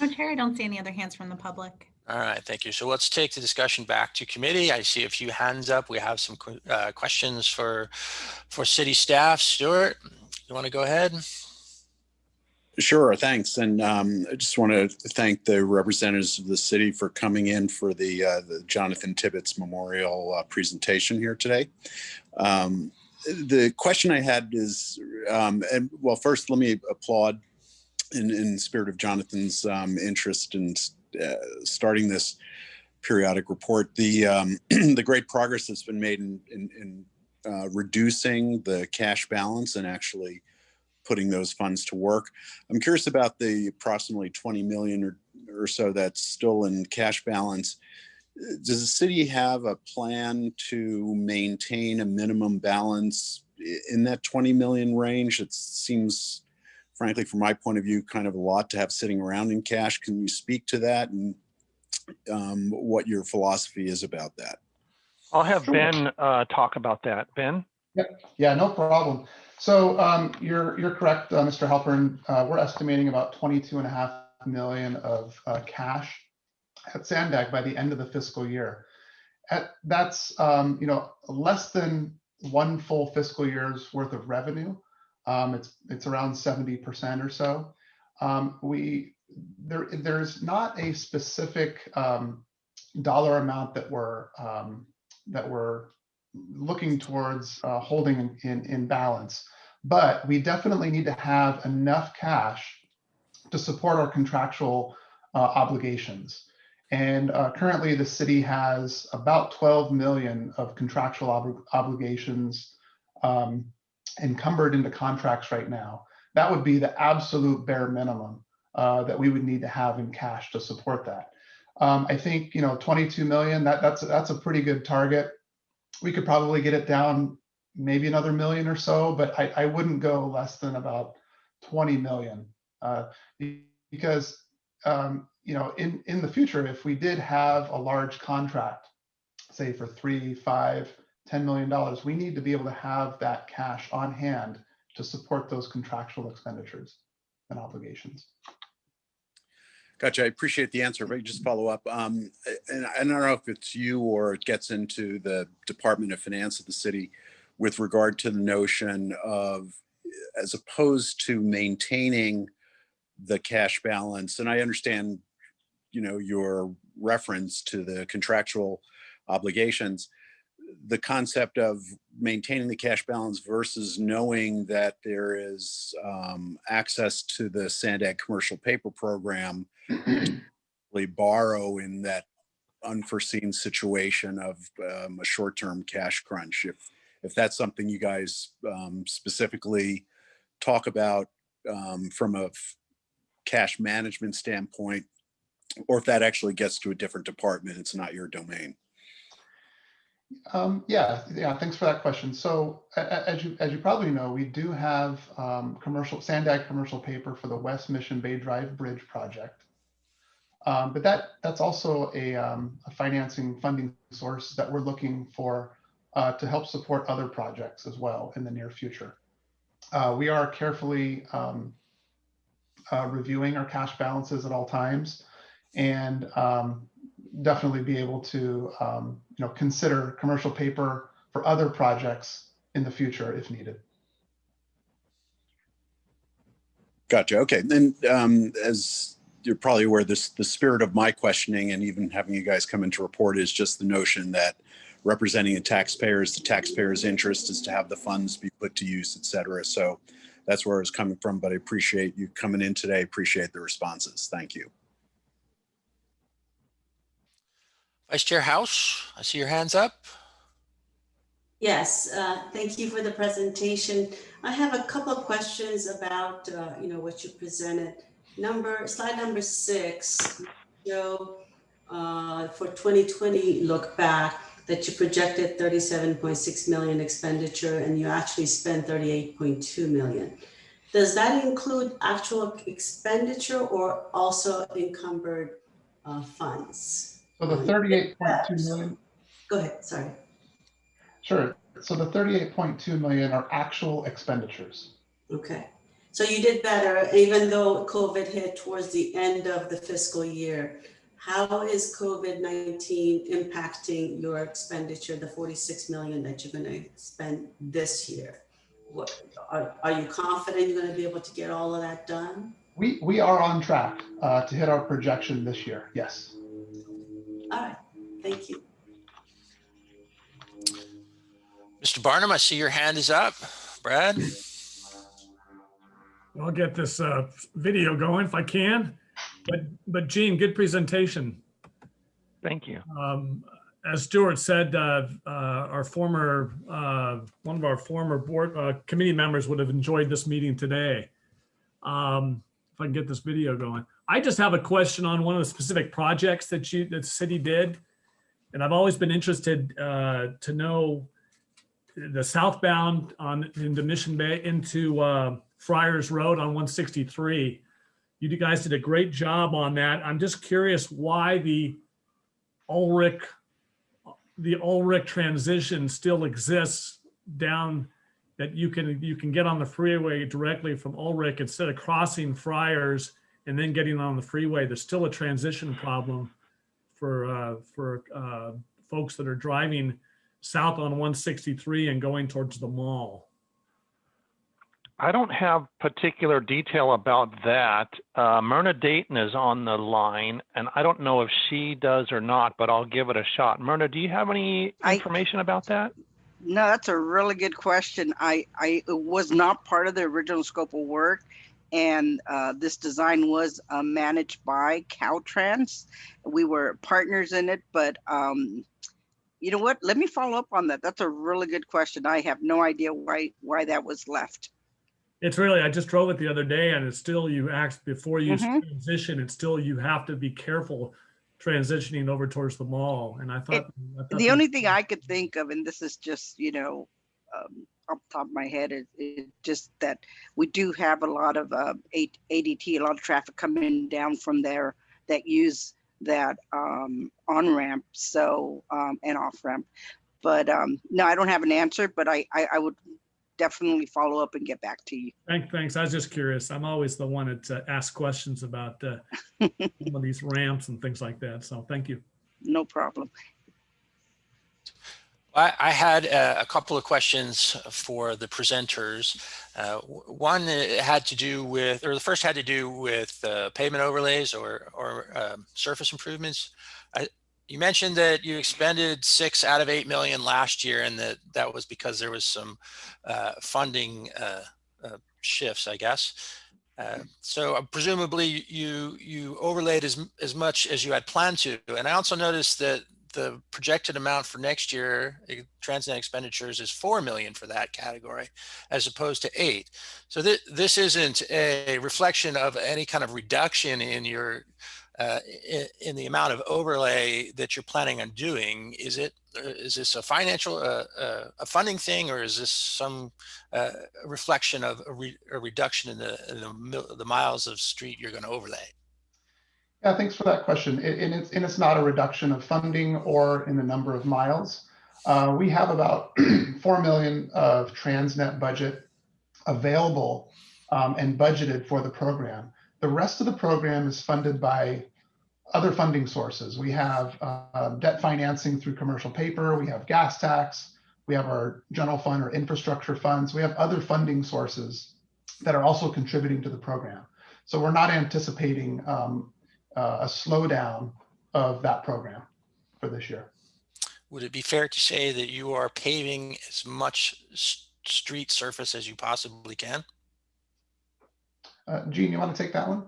No, Chair, I don't see any other hands from the public. All right, thank you. So let's take the discussion back to committee. I see a few hands up. We have some questions for city staff. Stuart, you want to go ahead? Sure, thanks. And I just want to thank the representatives of the city for coming in for the Jonathan Tibbetts Memorial presentation here today. The question I had is, and well, first, let me applaud in the spirit of Jonathan's interest in starting this periodic report, the great progress that's been made in reducing the cash balance and actually putting those funds to work. I'm curious about the approximately 20 million or so that's still in cash balance. Does the city have a plan to maintain a minimum balance in that 20 million range? It seems, frankly, from my point of view, kind of a lot to have sitting around in cash. Can you speak to that and what your philosophy is about that? I'll have Ben talk about that. Ben? Yeah, no problem. So you're correct, Mr. Halpern. We're estimating about 22.5 million of cash at SANDAG by the end of the fiscal year. That's you know, less than one full fiscal year's worth of revenue. It's around 70% or so. There's not a specific dollar amount that we're looking towards holding in balance, but we definitely need to have enough cash to support our contractual obligations. And currently the city has about 12 million of contractual obligations encumbered into contracts right now. That would be the absolute bare minimum that we would need to have in cash to support that. I think, you know, 22 million, that's a pretty good target. We could probably get it down maybe another million or so, but I wouldn't go less than about 20 million because in the future, if we did have a large contract, say for $3, $5, $10 million, we need to be able to have that cash on hand to support those contractual expenditures and obligations. Gotcha. I appreciate the answer. If I could just follow up, and I don't know if it's you or it gets into the Department of Finance of the city with regard to the notion of, as opposed to maintaining the cash balance, and I understand, your reference to the contractual obligations, the concept of maintaining the cash balance versus knowing that there is access to the SANDAG commercial paper program, borrow in that unforeseen situation of a short-term cash crunch. If that's something you guys specifically talk about from a cash management standpoint, or if that actually gets to a different department, it's not your domain. Yeah, thanks for that question. So as you probably know, we do have SANDAG commercial paper for the West Mission Bay Drive Bridge project. But that's also a funding source that we're looking for to help support other projects as well in the near future. We are carefully reviewing our cash balances at all times, and definitely be able to consider commercial paper for other projects in the future if needed. Gotcha. Okay. Then as you're probably aware, the spirit of my questioning and even having you guys come in to report is just the notion that representing the taxpayer's interest is to have the funds be put to use, et cetera. So that's where I was coming from, but I appreciate you coming in today. Appreciate the responses. Thank you. Vice Chair House, I see your hands up. Yes, thank you for the presentation. I have a couple of questions about what you presented. Slide number 6, show for 2020 look back that you projected 37.6 million expenditure and you actually spent 38.2 million. Does that include actual expenditure or also encumbered funds? So the 38.2 million. Go ahead, sorry. Sure. So the 38.2 million are actual expenditures. Okay. So you did better, even though COVID hit towards the end of the fiscal year. How is COVID-19 impacting your expenditure, the 46 million that you're going to spend this year? What, are you confident you're going to be able to get all of that done? We are on track to hit our projection this year. Yes. All right. Thank you. Mr. Barnum, I see your hand is up. Brad? I'll get this video going if I can. But Gene, good presentation. Thank you. As Stuart said, our former one of our former board committee members would have enjoyed this meeting today. If I can get this video going. I just have a question on one of the specific projects that the city did, and I've always been interested to know the southbound into Mission Bay into Friars Road on 163. You guys did a great job on that. I'm just curious why the Ulrich transition still exists down, that you can get on the freeway directly from Ulrich instead of crossing Friars and then getting on the freeway. There's still a transition problem for folks that are driving south on 163 and going towards the mall. I don't have particular detail about that. Myrna Dayton is on the line, and I don't know if she does or not, but I'll give it a shot. Myrna, do you have any information about that? No, that's a really good question. I was not part of the original scope of work, and this design was managed by Caltrans. We were partners in it, but you know what? Let me follow up on that. That's a really good question. I have no idea why that was left. It's really, I just drove it the other day, and it's still, you act before you transition, it's still, you have to be careful transitioning over towards the mall. And I thought the only thing I could think of, and this is just, off the top of my head. It's just that we do have a lot of ADT, a lot of traffic coming down from there that use that on-ramp, so and off-ramp. But no, I don't have an answer, but I would definitely follow up and get back to you. Thanks. I was just curious. I'm always the one to ask questions about some of these ramps and things like that. So thank you. No problem. I had a couple of questions for the presenters. One had to do with, or the first had to do with pavement overlays or surface improvements. You mentioned that you expended 6 out of 8 million last year, and that was because there was some funding shifts, I guess. So presumably you overlaid as much as you had planned to. And I also noticed that the projected amount for next year, TransNet expenditures, is 4 million for that category, as opposed to 8. So this isn't a reflection of any kind of reduction in your in the amount of overlay that you're planning on doing. Is this a financial a funding thing, or is this some reflection of a reduction in the miles of street you're going to overlay? Yeah, thanks for that question. And it's not a reduction of funding or in the number of miles. We have about 4 million of TransNet budget available and budgeted for the program. The rest of the program is funded by other funding sources. We have debt financing through commercial paper. We have gas tax. We have our general fund or infrastructure funds. We have other funding sources that are also contributing to the program. So we're not anticipating a slowdown of that program for this year. Would it be fair to say that you are paving as much street surface as you possibly can? Gene, you want to take that one?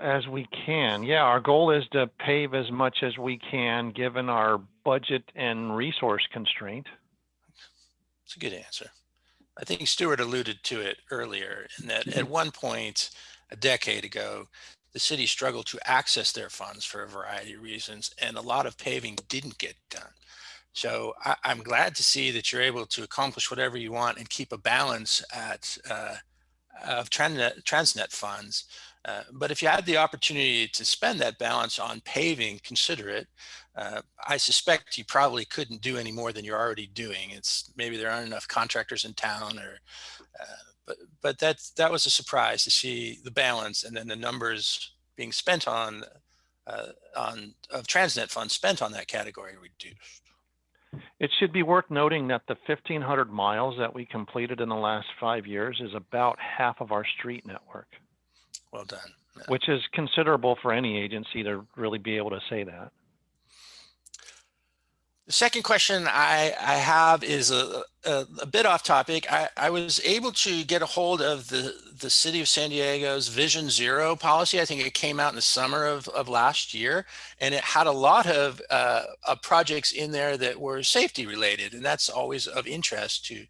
As we can. Yeah, our goal is to pave as much as we can given our budget and resource constraint. It's a good answer. I think Stuart alluded to it earlier, in that at one point a decade ago, the city struggled to access their funds for a variety of reasons, and a lot of paving didn't get done. So I'm glad to see that you're able to accomplish whatever you want and keep a balance of TransNet funds. But if you had the opportunity to spend that balance on paving, consider it. I suspect you probably couldn't do any more than you're already doing. It's maybe there aren't enough contractors in town, or but that was a surprise to see the balance, and then the numbers being spent on of TransNet funds spent on that category reduced. It should be worth noting that the 1,500 miles that we completed in the last 5 years is about half of our street network. Well done. Yeah. Which is considerable for any agency to really be able to say that. The second question I have is a bit off topic. I was able to get a hold of the City of San Diego's Vision Zero policy. I think it came out in the summer of last year, and it had a lot of projects in there that were safety related, and that's always of interest to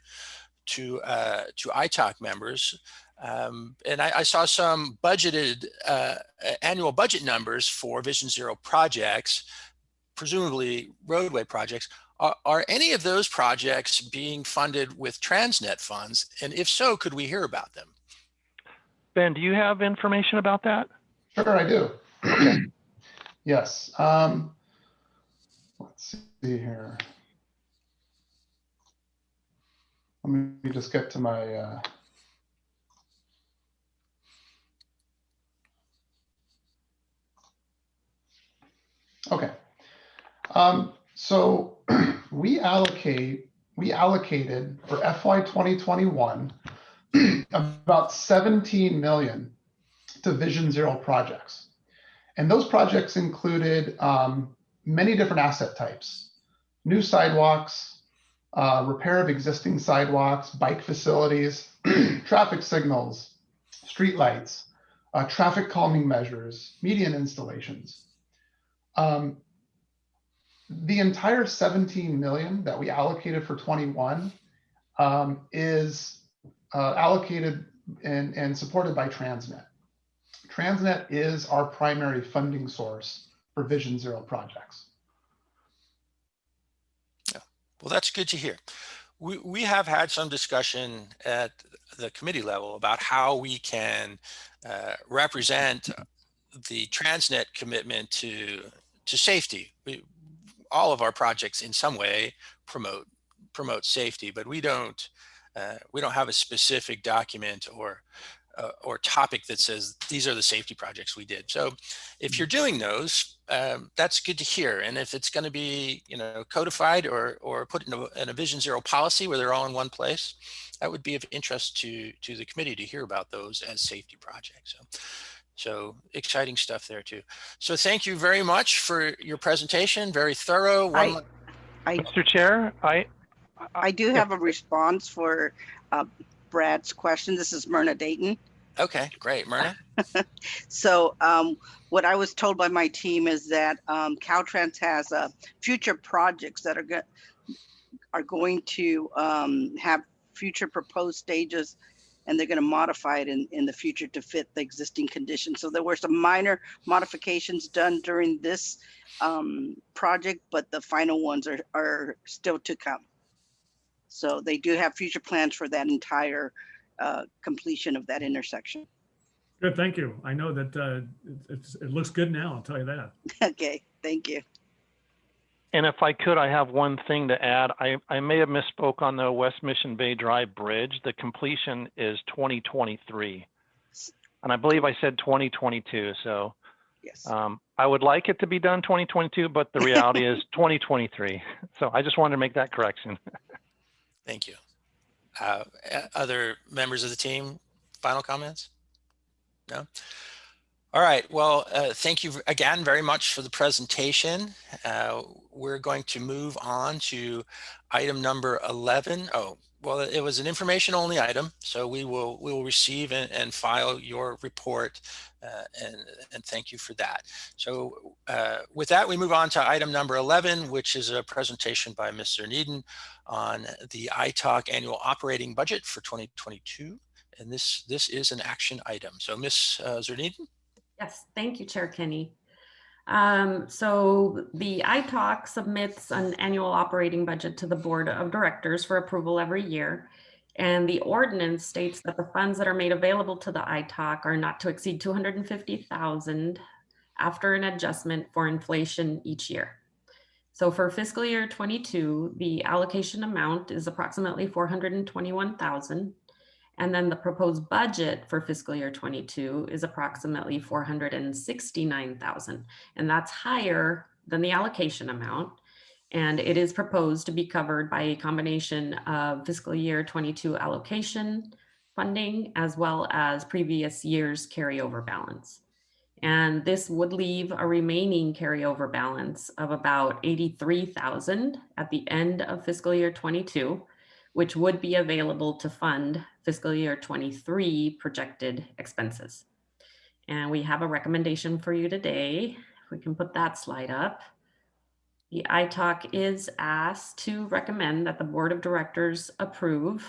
ITOC members. And I saw some budgeted annual budget numbers for Vision Zero projects, presumably roadway projects. Are any of those projects being funded with TransNet funds? And if so, could we hear about them? Ben, do you have information about that? Sure, I do. Okay. Yes. Let's see here. Let me just get to my okay. So we allocated for FY 2021 about 17 million to Vision Zero projects. And those projects included many different asset types: new sidewalks, repair of existing sidewalks, bike facilities, traffic signals, street lights, traffic calming measures, median installations. The entire 17 million that we allocated for 21 is allocated and supported by TransNet. TransNet is our primary funding source for Vision Zero projects. Yeah, Well, that's good to hear. We have had some discussion at the committee level about how we can represent the TransNet commitment to safety. All of our projects in some way promote safety, but we don't have a specific document or topic that says these are the safety projects we did. So if you're doing those, that's good to hear. And if it's going to be, codified or put in a Vision Zero policy where they're all in one place, that would be of interest to the committee to hear about those as safety projects. So exciting stuff there too. So thank you very much for your presentation. Very thorough. Mr. Chair, I do have a response for Brad's question. This is Myrna Dayton. Okay, great, Myrna. So what I was told by my team is that Caltrans has future projects that are going to have future proposed stages, and they're going to modify it in the future to fit the existing conditions. So there were some minor modifications done during this project, but the final ones are still to come. So they do have future plans for that entire completion of that intersection. Good, thank you. I know that it looks good now, I'll tell you that. Okay, thank you. And if I could, I have one thing to add. I may have misspoke on the West Mission Bay Drive Bridge. The completion is 2023. And I believe I said 2022. So yes. I would like it to be done 2022, but the reality is 2023. So I just wanted to make that correction. Thank you. Other members of the team, final comments? No? All right, well, thank you again very much for the presentation. We're going to move on to item number 11. Oh, well, it was an information only item, so we will receive and file your report, and thank you for that. So with that, we move on to item number 11, which is a presentation by Ms. Zerneden on the ITOC annual operating budget for 2022. And this is an action item. So Ms. Zerneden? Yes, thank you, Chair Kenny. So the ITOC submits an annual operating budget to the Board of Directors for approval every year. And the ordinance states that the funds that are made available to the ITOC are not to exceed $250,000 after an adjustment for inflation each year. So for fiscal year 22, the allocation amount is approximately $421,000. And then the proposed budget for fiscal year 22 is approximately $469,000. And that's higher than the allocation amount. And it is proposed to be covered by a combination of fiscal year 22 allocation funding, as well as previous year's carryover balance. And this would leave a remaining carryover balance of about $83,000 at the end of fiscal year 22, which would be available to fund fiscal year 23 projected expenses. And we have a recommendation for you today. If we can put that slide up. The ITOC is asked to recommend that the Board of Directors approve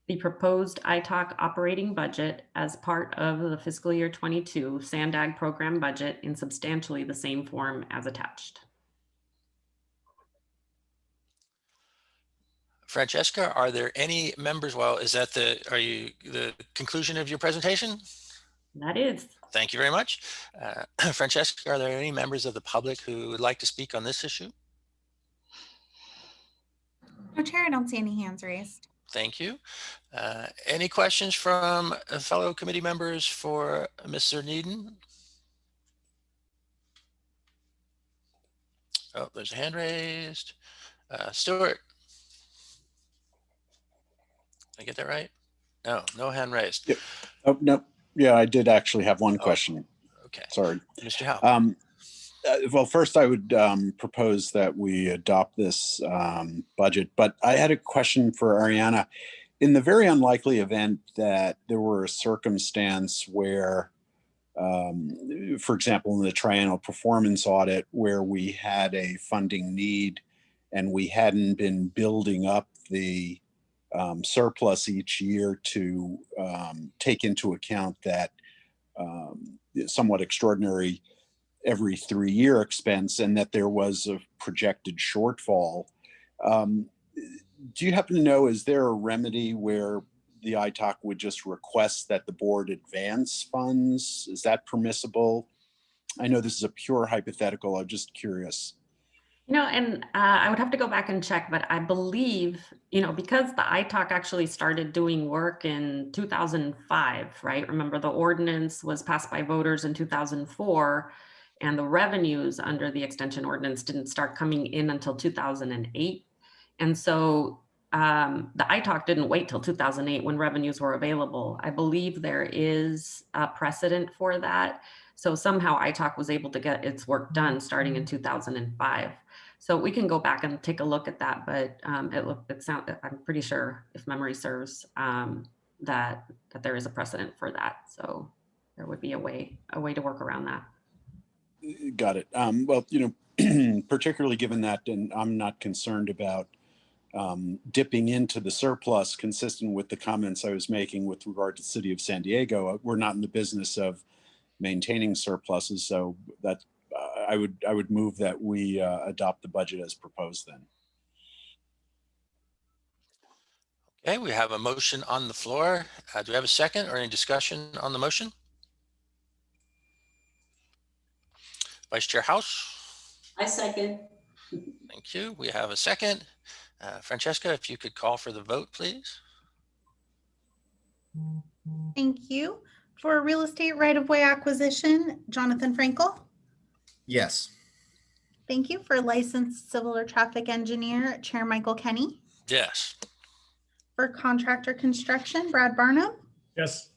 the proposed ITOC operating budget as part of the fiscal year 22 SANDAG program budget in substantially the same form as attached. Francesca, are there any members? Well, is that the conclusion of your presentation? That is. Thank you very much. Francesca, are there any members of the public who would like to speak on this issue? No, Chair, I don't see any hands raised. Thank you. Any questions from fellow committee members for Ms. Zerneden? Oh, there's a hand raised. Stuart. Did I get that right? No hand raised. Yep. Oh, no. Yeah, I did actually have one question. Okay. Sorry. Mr. Howe. Well, first I would propose that we adopt this budget, but I had a question for Ariana. In the very unlikely event that there were a circumstance where, for example, in the triennial performance audit, where we had a funding need and we hadn't been building up the surplus each year to take into account that somewhat extraordinary every 3-year expense, and that there was a projected shortfall, Do you happen to know, is there a remedy where the ITOC would just request that the board advance funds? Is that permissible? I know this is a pure hypothetical. I'm just curious. And I would have to go back and check, but I believe, because the ITOC actually started doing work in 2005, right? Remember, the ordinance was passed by voters in 2004, and the revenues under the extension ordinance didn't start coming in until 2008. And so the ITOC didn't wait till 2008 when revenues were available. I believe there is a precedent for that. So somehow ITOC was able to get its work done starting in 2005. So we can go back and take a look at that, but I'm pretty sure, if memory serves, that there is a precedent for that. So there would be a way to work around that. Got it. Well, particularly given that, and I'm not concerned about dipping into the surplus, consistent with the comments I was making with regard to the city of San Diego. We're not in the business of maintaining surpluses, so that I would move that we adopt the budget as proposed then. Okay, we have a motion on the floor. Do we have a second or any discussion on the motion? Vice Chair House? I second. Thank you. We have a second. Francesca, if you could call for the vote, please. Thank you. For real estate right-of-way acquisition, Jonathan Frankel. Yes. Thank you. For licensed civil or traffic engineer, Chair Michael Kenny. Yes. For contractor construction, Brad Barnum. Yes.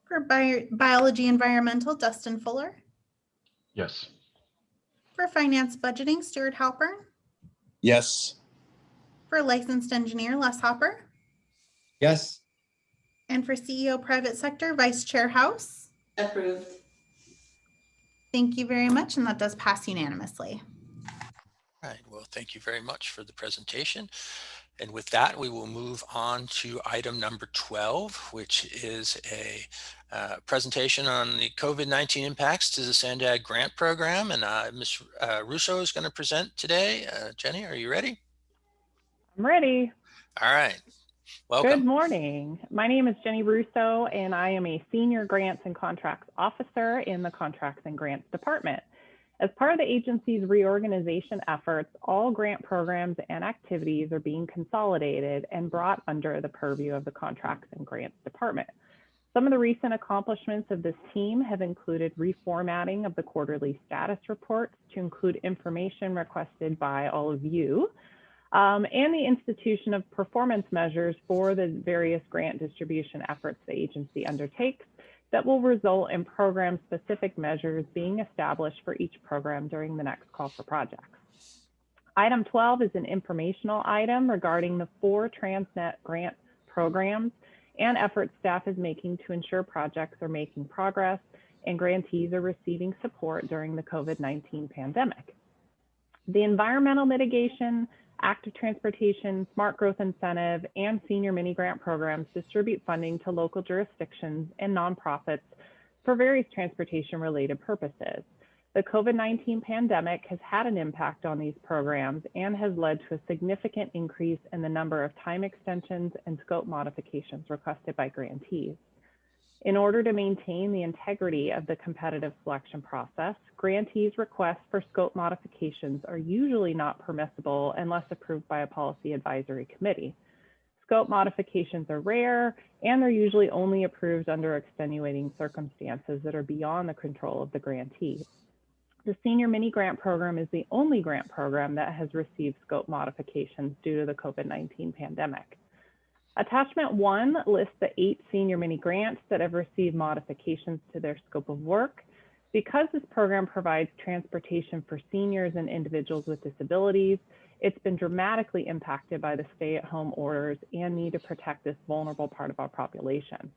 For biology environmental, Dustin Fuller. Yes. For finance budgeting, Stuart Halpern. Yes. For licensed engineer, Les Hopper. Yes. And for CEO private sector, Vice Chair House. Approved. Thank you very much, and that does pass unanimously. All right, well, thank you very much for the presentation. And with that, we will move on to item number 12, which is a presentation on the COVID-19 impacts to the SANDAG grant program. And Ms. Russo is going to present today. Jenny, are you ready? I'm ready. All right. Welcome. Good morning. My name is Jenny Russo, and I am a Senior Grants and Contracts Officer in the Contracts and Grants Department. As part of the agency's reorganization efforts, all grant programs and activities are being consolidated and brought under the purview of the Contracts and Grants Department. Some of the recent accomplishments of this team have included reformatting of the quarterly status reports to include information requested by all of you, and the institution of performance measures for the various grant distribution efforts the agency undertakes that will result in program-specific measures being established for each program during the next call for projects. Item 12 is an informational item regarding the 4 TransNet grant programs and efforts staff is making to ensure projects are making progress and grantees are receiving support during the COVID-19 pandemic. The environmental mitigation, active transportation, smart growth incentive, and senior mini grant programs distribute funding to local jurisdictions and nonprofits for various transportation related purposes. The COVID-19 pandemic has had an impact on these programs and has led to a significant increase in the number of time extensions and scope modifications requested by grantees. In order to maintain the integrity of the competitive selection process, grantees' requests for scope modifications are usually not permissible unless approved by a policy advisory committee. Scope modifications are rare, and they're usually only approved under extenuating circumstances that are beyond the control of the grantee. The Senior Mini Grant Program is the only grant program that has received scope modifications due to the COVID-19 pandemic. Attachment 1 lists the 8 senior mini grants that have received modifications to their scope of work. Because this program provides transportation for seniors and individuals with disabilities, it's been dramatically impacted by the stay-at-home orders and need to protect this vulnerable part of our population.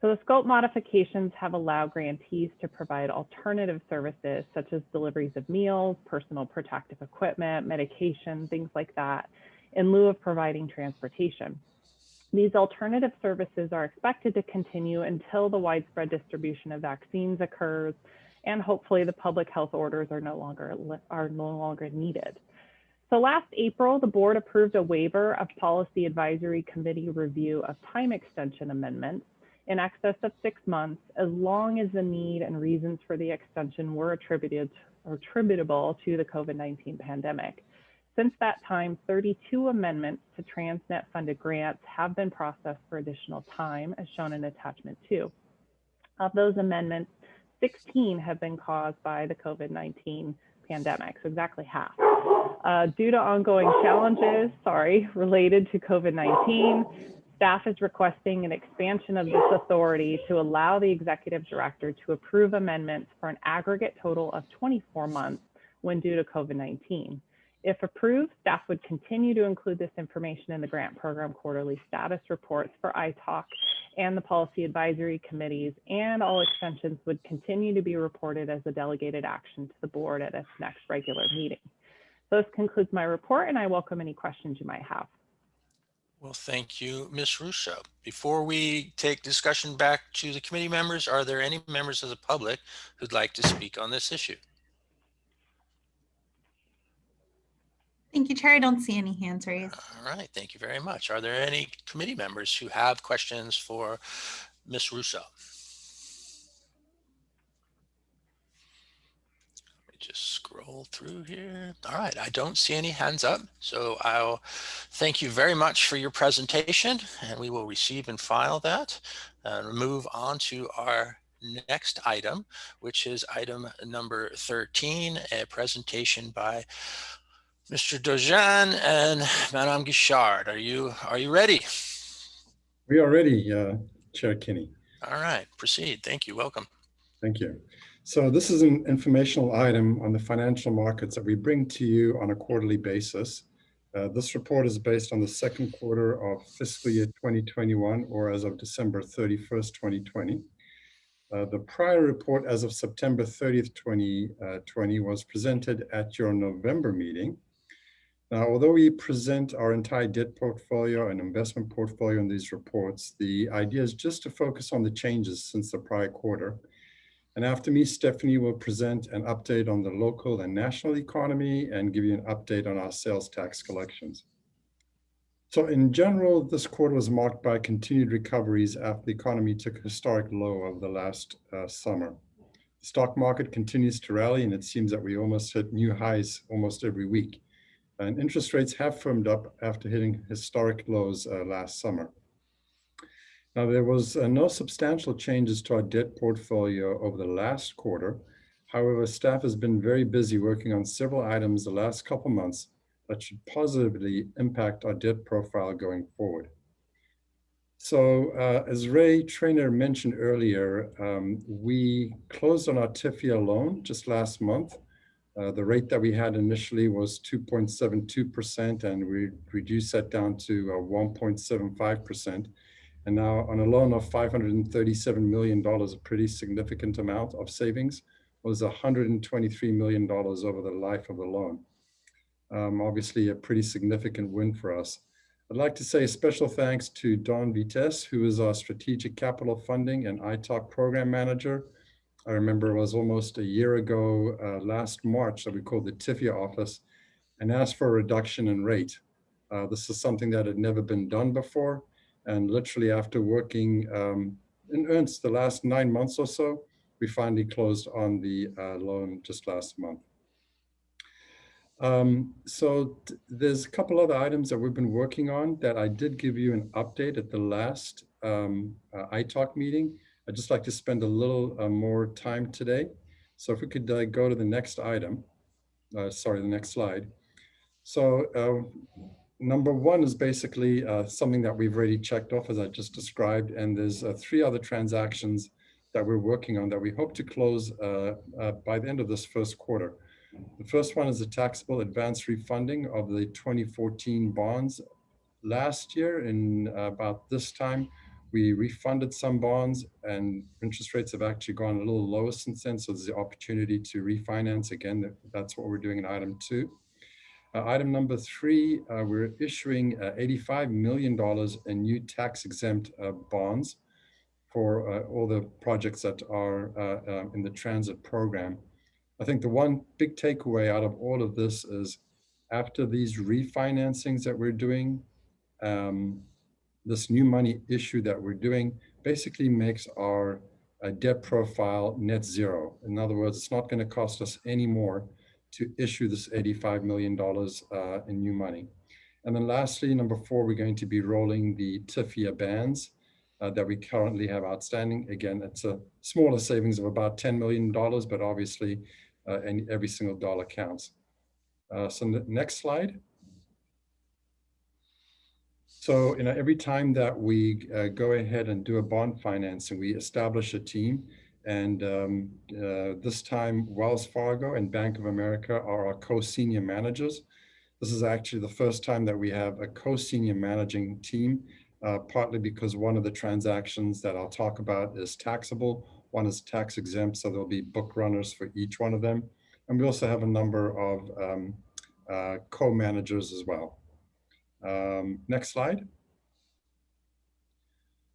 So the scope modifications have allowed grantees to provide alternative services such as deliveries of meals, personal protective equipment, medication, things like that, in lieu of providing transportation. These alternative services are expected to continue until the widespread distribution of vaccines occurs, and hopefully the public health orders are no longer needed. So last April, the board approved a waiver of policy advisory committee review of time extension amendments in excess of 6 months, as long as the need and reasons for the extension were attributable to the COVID-19 pandemic. Since that time, 32 amendments to TransNet funded grants have been processed for additional time, as shown in attachment 2. Of those amendments, 16 have been caused by the COVID-19 pandemic, so exactly half. Due to ongoing challenges, related to COVID-19, staff is requesting an expansion of this authority to allow the executive director to approve amendments for an aggregate total of 24 months when due to COVID-19. If approved, staff would continue to include this information in the grant program quarterly status reports for ITOC and the policy advisory committees, and all extensions would continue to be reported as a delegated action to the board at its next regular meeting. So this concludes my report, and I welcome any questions you might have. Well, thank you, Ms. Russo. Before we take discussion back to the committee members, are there any members of the public who'd like to speak on this issue? Thank you, Chair. I don't see any hands raised. All right, thank you very much. Are there any committee members who have questions for Ms. Russo? Let me just scroll through here. All right, I don't see any hands up. So I'll thank you very much for your presentation, and we will receive and file that. Move on to our next item, which is item number 13, a presentation by Mr. Dojan and Madame Guichard. Are you ready? We are ready, Chair Kinney. All right, proceed. Thank you. Welcome. Thank you. So this is an informational item on the financial markets that we bring to you on a quarterly basis. This report is based on the second quarter of fiscal year 2021, or as of December 31st, 2020. The prior report as of September 30th, 2020 was presented at your November meeting. Now, although we present our entire debt portfolio and investment portfolio in these reports, the idea is just to focus on the changes since the prior quarter. And after me, Stephanie will present an update on the local and national economy and give you an update on our sales tax collections. So in general, this quarter was marked by continued recoveries after the economy took a historic low over the last summer. The stock market continues to rally, and it seems that we almost hit new highs almost every week. And interest rates have firmed up after hitting historic lows last summer. Now, there was no substantial changes to our debt portfolio over the last quarter. However, staff has been very busy working on several items the last couple months that should positively impact our debt profile going forward. So as Ray Traynor mentioned earlier, we closed on our TIFIA loan just last month. The rate that we had initially was 2.72%, and we reduced that down to 1.75%. And now on a loan of $537 million, a pretty significant amount of savings, was $123 million over the life of the loan. Obviously a pretty significant win for us. I'd like to say a special thanks to Don Vitesse, who is our Strategic Capital Funding and ITOC Program Manager. I remember it was almost a year ago, last March, that we called the TIFIA office and asked for a reduction in rate. This is something that had never been done before. And literally after working in earnest the last 9 months or so, we finally closed on the loan just last month. There's a couple other items that we've been working on that I did give you an update at the last ITOC meeting. I'd just like to spend a little more time today. So if we could go to the next item, the next slide. So number one is basically something that we've already checked off, as I just described, and there's 3 other transactions that we're working on that we hope to close by the end of this first quarter. The first one is the taxable advance refunding of the 2014 bonds. Last year, in about this time, we refunded some bonds, and interest rates have actually gone a little lower since then, so there's the opportunity to refinance again. That's what we're doing in item 2. Item number 3, we're issuing $85 million in new tax-exempt bonds for all the projects that are in the transit program. I think the one big takeaway out of all of this is After these refinancings that we're doing, this new money issue that we're doing basically makes our debt profile net zero. In other words, it's not going to cost us any more to issue this $85 million in new money. And then lastly, number 4, we're going to be rolling the TIFIA bands that we currently have outstanding. Again, it's a smaller savings of about $10 million, but obviously every single dollar counts. So the next slide. So, every time that we go ahead and do a bond financing, we establish a team. And this time, Wells Fargo and Bank of America are our co-senior managers. This is actually the first time that we have a co-senior managing team, partly because one of the transactions that I'll talk about is taxable. One is tax exempt, so there'll be book runners for each one of them. And we also have a number of co-managers as well. Next slide.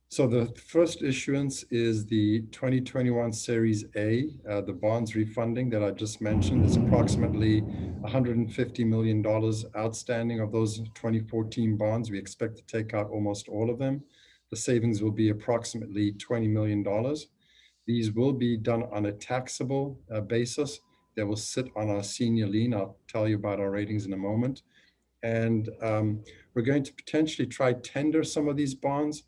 So the first issuance is the 2021 Series A, the bonds refunding that I just mentioned. Is approximately $150 million outstanding of those 2014 bonds. We expect to take out almost all of them. The savings will be approximately $20 million. These will be done on a taxable basis. They will sit on our senior lien. I'll tell you about our ratings in a moment. And we're going to potentially try tender some of these bonds.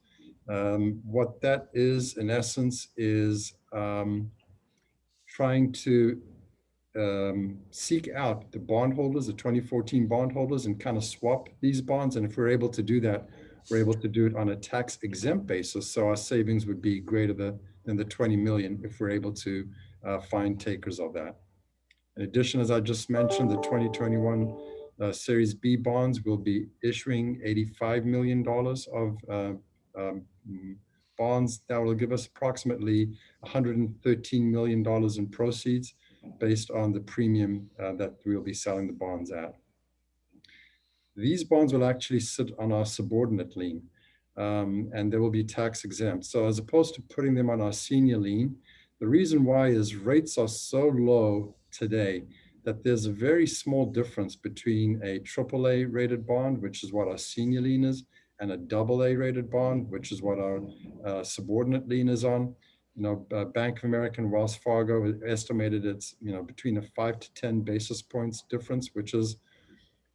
What that is, in essence, is trying to seek out the bondholders, the 2014 bondholders, and kind of swap these bonds. And if we're able to do that, we're able to do it on a tax exempt basis. So our savings would be greater than the 20 million if we're able to find takers of that. In addition, as I just mentioned, the 2021 Series B bonds will be issuing $85 million of bonds that will give us approximately $113 million in proceeds based on the premium that we'll be selling the bonds at. These bonds will actually sit on our subordinate lien and they will be tax exempt. So as opposed to putting them on our senior lien, the reason why is rates are so low today that there's a very small difference between a AAA rated bond, which is what our senior lien is, and a AA rated bond, which is what our subordinate lien is on. Bank of America and Wells Fargo estimated it's between a 5 to 10 basis points difference, which is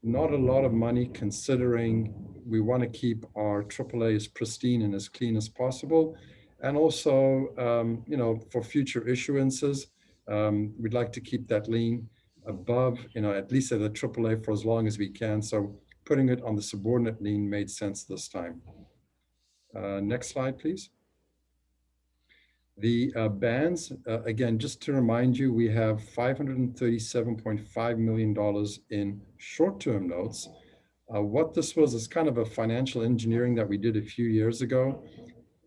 not a lot of money considering we want to keep our AAA as pristine and as clean as possible. And also, for future issuances, we'd like to keep that lien above, at least at a AAA for as long as we can. So putting it on the subordinate lien made sense this time. Next slide, please. The bands, again, just to remind you, we have $537.5 million in short-term notes. What this was is kind of a financial engineering that we did a few years ago.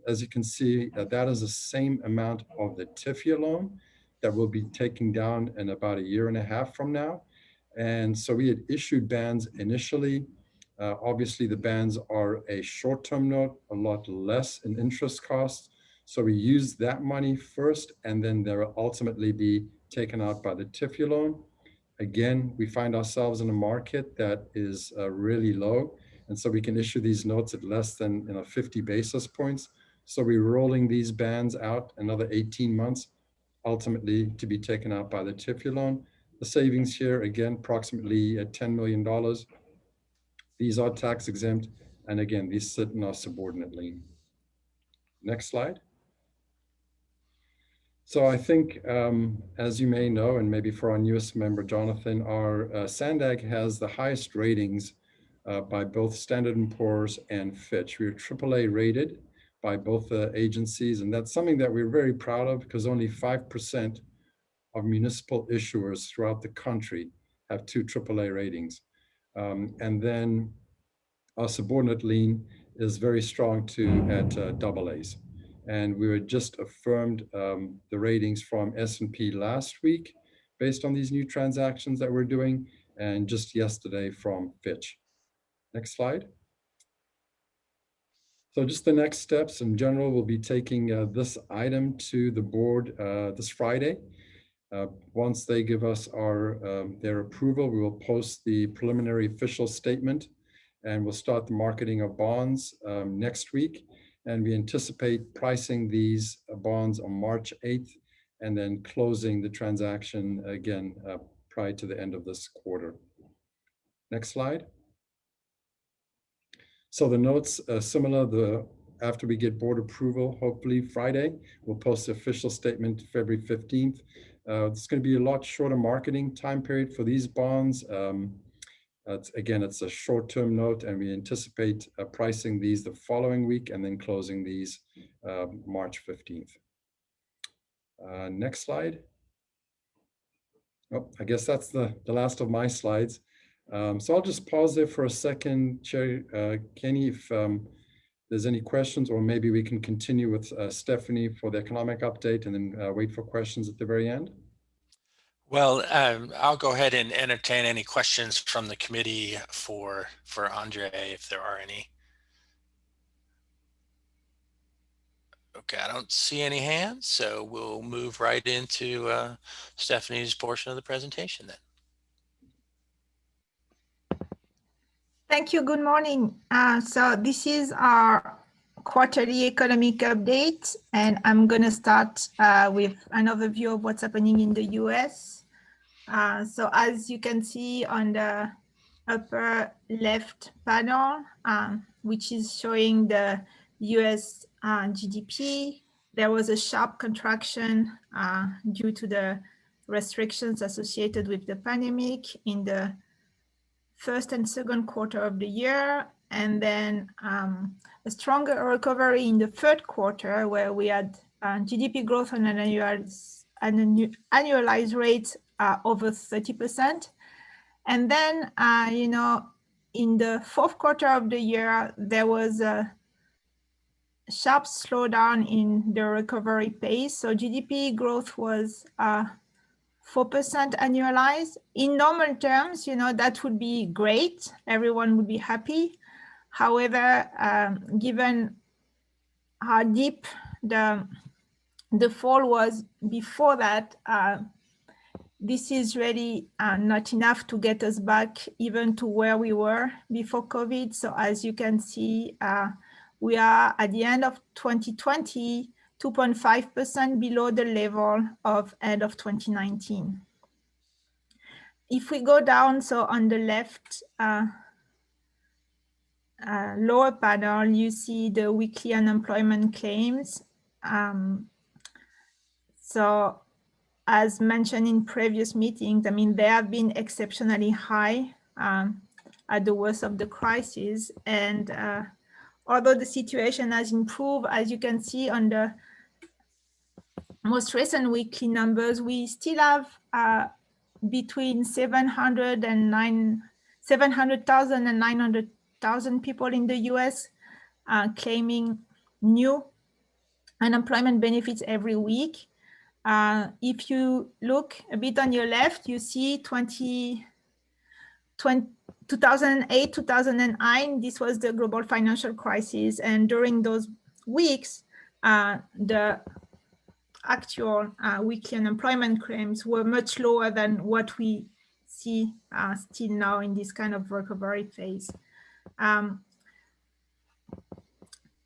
As you can see, that is the same amount of the TIFIA loan that we'll be taking down in about 1.5 years from now. And so we had issued bands initially. Obviously, the bands are a short-term note, a lot less in interest costs. So we use that money first, and then they'll ultimately be taken out by the TIFIA loan. Again, we find ourselves in a market that is really low. And so we can issue these notes at less than 50 basis points. So we're rolling these bands out another 18 months, ultimately to be taken out by the TIFIA loan. The savings here, again, approximately $10 million. These are tax exempt. And again, these sit in our subordinate lien. Next slide. So I think, as you may know, and maybe for our newest member, Jonathan, our SANDAG has the highest ratings by both Standard & Poor's and Fitch. We're AAA rated by both agencies, and that's something that we're very proud of because only 5% of municipal issuers throughout the country have 2 AAA ratings. And then our subordinate lien is very strong too at AA's. And we were just affirmed the ratings from S&P last week based on these new transactions that we're doing, and just yesterday from Fitch. Next slide. So just the next steps in general, we'll be taking this item to the board this Friday. Once they give us their approval, we will post the preliminary official statement, and we'll start the marketing of bonds next week. And we anticipate pricing these bonds on March 8th and then closing the transaction again prior to the end of this quarter. Next slide. So the notes are similar. After we get board approval, hopefully Friday, we'll post the official statement February 15th. It's going to be a lot shorter marketing time period for these bonds. Again, it's a short-term note, and we anticipate pricing these the following week and then closing these March 15th. Next slide. Oh, I guess that's the last of my slides. So I'll just pause there for a second, Chair Kenny, if there's any questions, or maybe we can continue with Stephanie for the economic update and then wait for questions at the very end. Well, I'll go ahead and entertain any questions from the committee for Andre, if there are any. Okay, I don't see any hands, so we'll move right into Stephanie's portion of the presentation then. Thank you. Good morning. So this is our quarterly economic update, and I'm going to start with an overview of what's happening in the US. So as you can see on the upper left panel, which is showing the US GDP, there was a sharp contraction due to the restrictions associated with the pandemic in the first and second quarter of the year, and then a stronger recovery in the third quarter, where we had GDP growth on an annualized rate over 30%. And then, you know, in the fourth quarter of the year, there was a sharp slowdown in the recovery pace. So GDP growth was 4% annualized. In normal terms, you know, that would be great. Everyone would be happy. However, given how deep the fall was before that, this is really not enough to get us back even to where we were before COVID. So as you can see, we are at the end of 2020, 2.5% below the level of end of 2019. If we go down, so on the left lower panel, you see the weekly unemployment claims. So as mentioned in previous meetings, I mean, they have been exceptionally high at the worst of the crisis. And although the situation has improved, as you can see on the most recent weekly numbers, we still have between 700,000 and 900,000 people in the US claiming new unemployment benefits every week. If you look a bit on your left, you see 2008, 2009, this was the global financial crisis. And during those weeks, the actual weekly unemployment claims were much lower than what we see still now in this kind of recovery phase.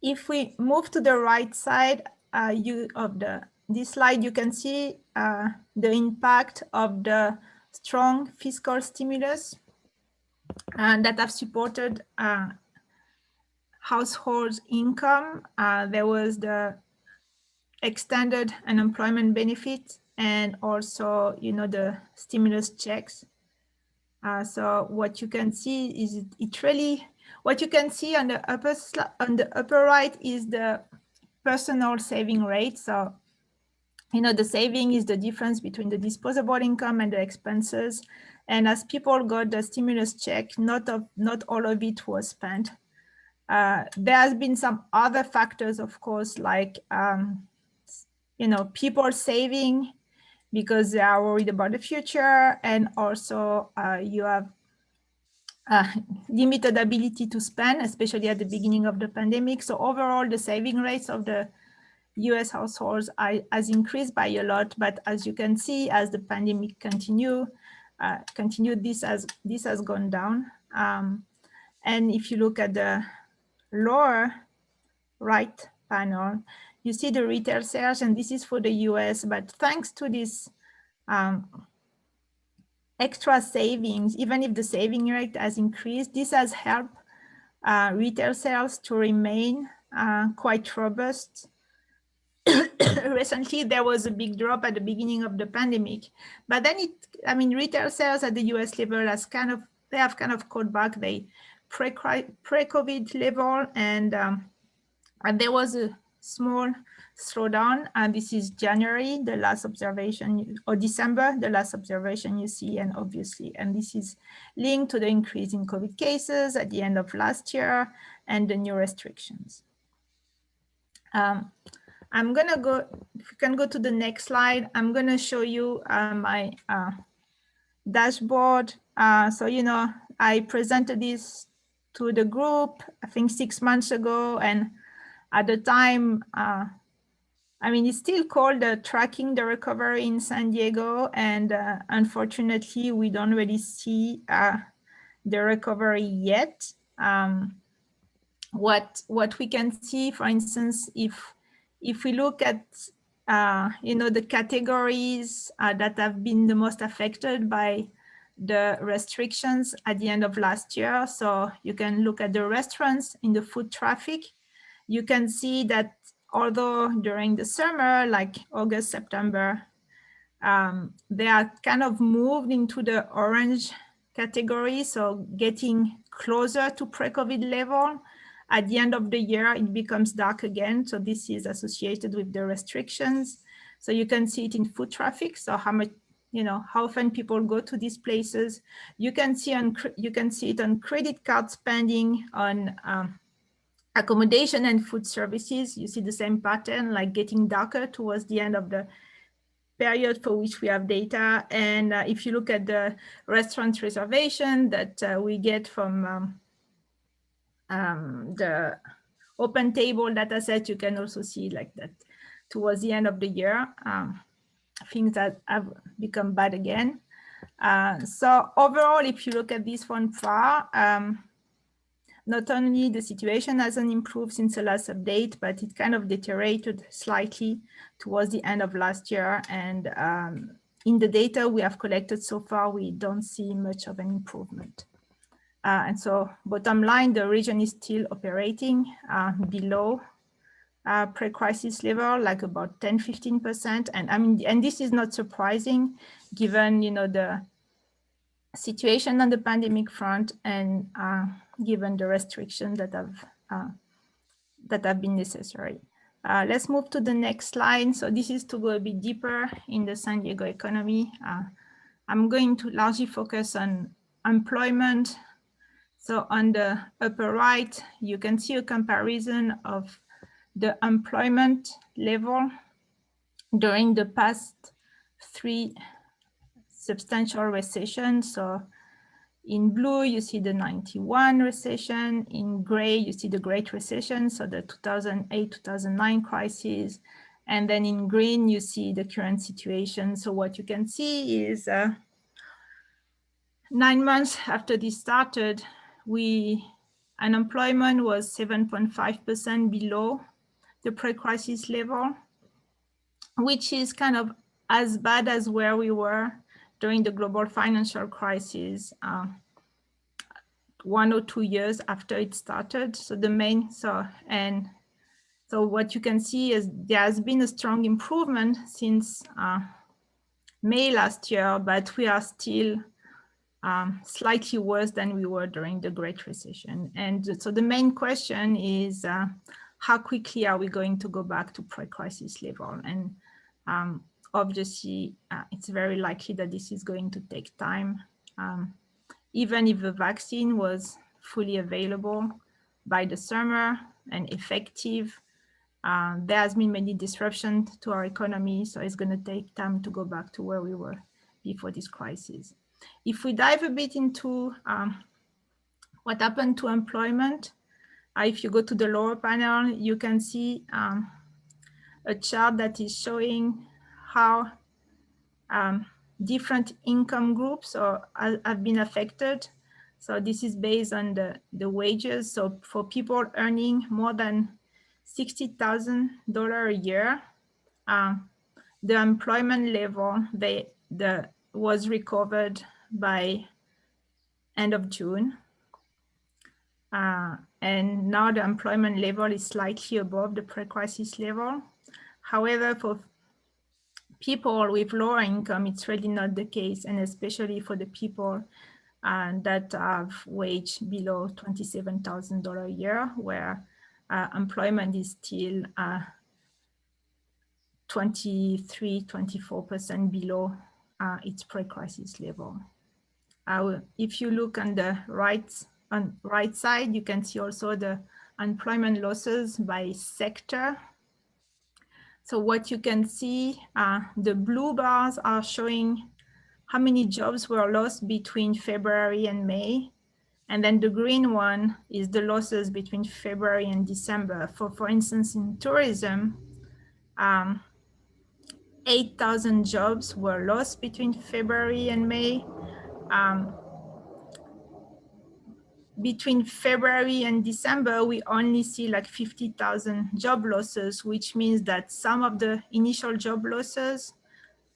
If we move to the right side this slide, you can see the impact of the strong fiscal stimulus that have supported households' income. There was the extended unemployment benefit and also, you know, the stimulus checks. So what you can see is what you can see on the upper right is the personal saving rate. So, you know, the saving is the difference between the disposable income and the expenses. And as people got the stimulus check, not all of it was spent. There has been some other factors, of course, like, you know, people saving because they are worried about the future. And also you have limited ability to spend, especially at the beginning of the pandemic. So overall, the saving rates of the US households has increased by a lot, but as you can see, as the pandemic continued, this has gone down. And if you look at the lower right panel, you see the retail sales, and this is for the US, but thanks to this extra savings, even if the saving rate has increased, this has helped retail sales to remain quite robust. Recently, there was a big drop at the beginning of the pandemic, but then retail sales at the US level they have kind of caught back the pre-COVID level, and there was a small slowdown, and this is January, the last observation, or December, the last observation you see, and obviously, and this is linked to the increase in COVID cases at the end of last year and the new restrictions. I'm gonna go, if you can go to the next slide, I'm gonna show you my dashboard. So, I presented this to the group, I think 6 months ago, and at the time, it's still called Tracking the Recovery in San Diego, and unfortunately, we don't really see the recovery yet. What we can see, for instance, if we look at the categories that have been the most affected by the restrictions at the end of last year, so you can look at the restaurants in the foot traffic. You can see that although during the summer, like August, September, they are kind of moved into the orange category, so getting closer to pre-COVID level. At the end of the year, it becomes dark again. So this is associated with the restrictions. So you can see it in foot traffic. So how much, how often people go to these places. You can see it on credit card spending, on accommodation and food services. You see the same pattern, like getting darker towards the end of the period for which we have data. And if you look at the restaurant reservation that we get from the open table data set, you can also see like that towards the end of the year, things that have become bad again. So overall, if you look at this from far, not only the situation hasn't improved since the last update, but it kind of deteriorated slightly towards the end of last year. And in the data we have collected so far, we don't see much of an improvement. And so bottom line, the region is still operating below pre-crisis level, like about 10–15%. And this is not surprising given, the situation on the pandemic front and given the restrictions that have been necessary. Let's move to the next slide. So this is to go a bit deeper in the San Diego economy. I'm going to largely focus on employment. So on the upper right, you can see a comparison of the employment level during the past 3 substantial recessions. So in blue, you see the 91 recession. In gray, you see the Great Recession, so the 2008-2009 crisis. And then in green, you see the current situation. So what you can see is 9 months after this started, unemployment was 7.5% below the pre-crisis level, which is kind of as bad as where we were during the global financial crisis 1 or 2 years after it started. So so what you can see is there has been a strong improvement since May last year, but we are still slightly worse than we were during the Great Recession. And so the main question is how quickly are we going to go back to pre-crisis level? And obviously, it's very likely that this is going to take time. Even if the vaccine was fully available by the summer and effective, there has been many disruptions to our economy, so it's going to take time to go back to where we were before this crisis. If we dive a bit into what happened to employment, if you go to the lower panel, you can see a a chart that is showing how different income groups have been affected. So this is based on the wages. So for people earning more than $60,000 a year, the employment level was recovered by end of June. And now the employment level is slightly above the pre-crisis level. However, for people with lower income, it's really not the case, and especially for the people that have wage below $27,000 a year, where employment is still 23-24% below its pre-crisis level. If you look on the right side, you can see also the employment losses by sector. So what you can see, the blue bars are showing how many jobs were lost between February and May. And then the green one is the losses between February and December. For instance, in tourism, 8,000 jobs were lost between February and May. Between February and December, we only see like 50,000 job losses, which means that some of the initial job losses,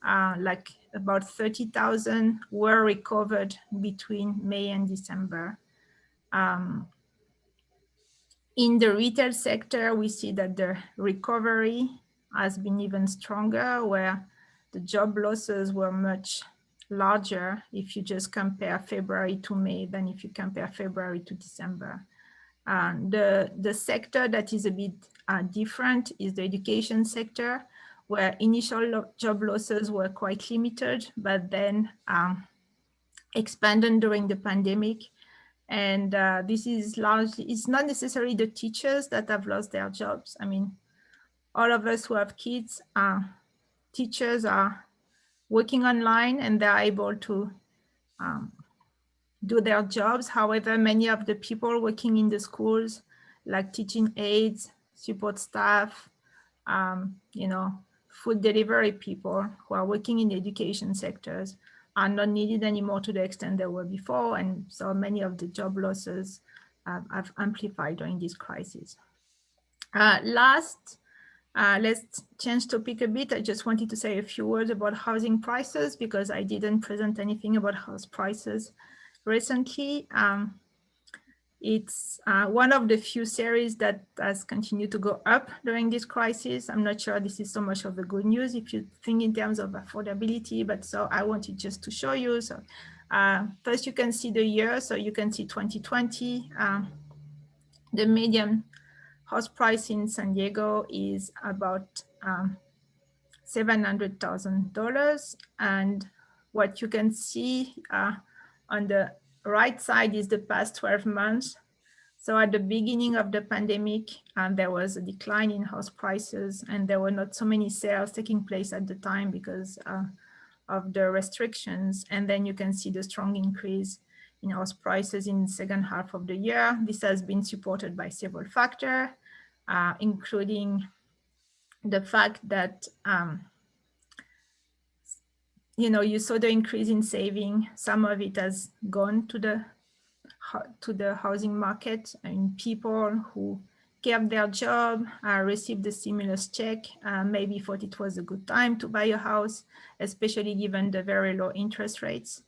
like about 30,000, were recovered between May and December. In the retail sector, we see that the recovery has been even stronger, where the job losses were much larger if you just compare February to May than if you compare February to December. The sector that is a bit different is the education sector, where initial job losses were quite limited, but then expanded during the pandemic. And this is largely, it's not necessarily the teachers that have lost their jobs. I mean, all of us who have kids, teachers are working online and they're able to do their jobs. However, many of the people working in the schools, like teaching aides, support staff, food delivery people who are working in the education sectors, are not needed anymore to the extent they were before. And so many of the job losses have amplified during this crisis. Let's change topic a bit. I just wanted to say a few words about housing prices because I didn't present anything about house prices recently. It's one of the few series that has continued to go up during this crisis. I'm not sure this is so much of the good news if you think in terms of affordability, but so I wanted just to show you. So first you can see the year. So you can see 2020, the median house price in San Diego is about $700,000. And what you can see on the right side is the past 12 months. So at the beginning of the pandemic, there was a decline in house prices and there were not so many sales taking place at the time because of the restrictions. And then you can see the strong increase in house prices in the second half of the year. This has been supported by several factors, including the fact that you saw the increase in saving. Some of it has gone to the housing market, and people who kept their job, received the stimulus check, maybe thought it was a good time to buy a house, especially given the very low interest rates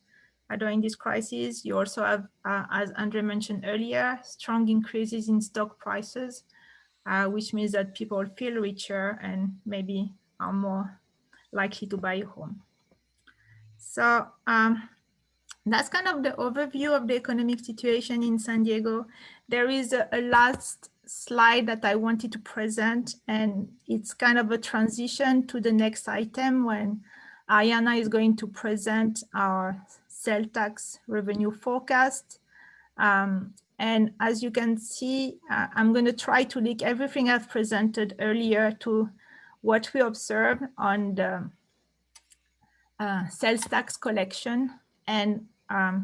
during this crisis. You also have, as Andre mentioned earlier, strong increases in stock prices, which means that people feel richer and maybe are more likely to buy a home. So that's kind of the overview of the economic situation in San Diego. There is a last slide that I wanted to present, and it's kind of a transition to the next item when Ayana is going to present our sales tax revenue forecast. And as you can see, I'm going to try to link everything I've presented earlier to what we observe on the sales tax collection. And the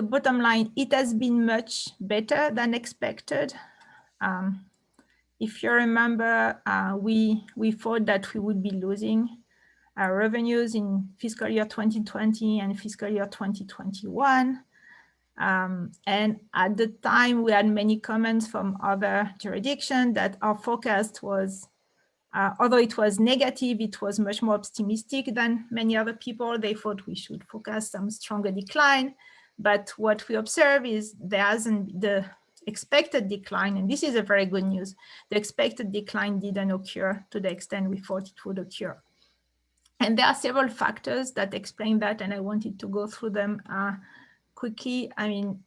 bottom line, it has been much better than expected. if you remember, we thought that we would be losing our revenues in fiscal year 2020 and fiscal year 2021. And at the time, we had many comments from other jurisdictions that our forecast was, although it was negative, it was much more optimistic than many other people. They thought we should forecast some stronger decline. But what we observe is there hasn't the expected decline, and this is a very good news. The expected decline didn't occur to the extent we thought it would occur. And there are several factors that explain that, and I wanted to go through them quickly. I mean,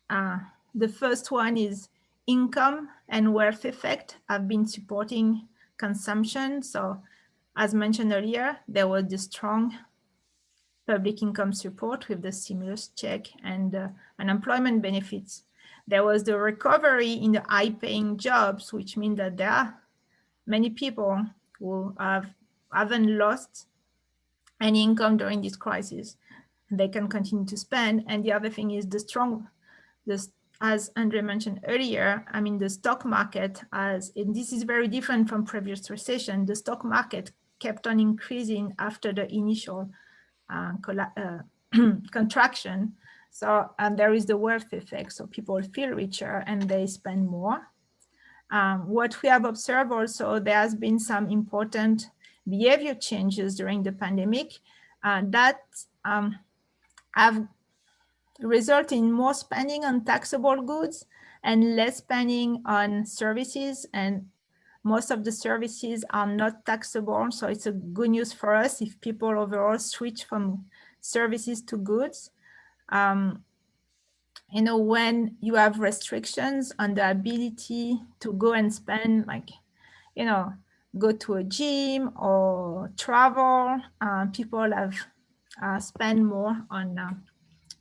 the first one is income and wealth effect have been supporting consumption. So as mentioned earlier, there was the strong public income support with the stimulus check and unemployment benefits. There was the recovery in the high-paying jobs, which means that there are many people who haven't lost any income during this crisis. They can continue to spend. And the other thing is the strong, as Andre mentioned earlier, I mean, the stock market, and this is very different from previous recession, the stock market kept on increasing after the initial contraction. So, and there is the wealth effect. So people feel richer and they spend more. What we have observed also, there has been some important behavior changes during the pandemic that have resulted in more spending on taxable goods and less spending on services. And most of the services are not taxable. So it's a good news for us if people overall switch from services to goods. You know, when you have restrictions on the ability to go and spend, like, you know, go to a gym or travel, people have spent more on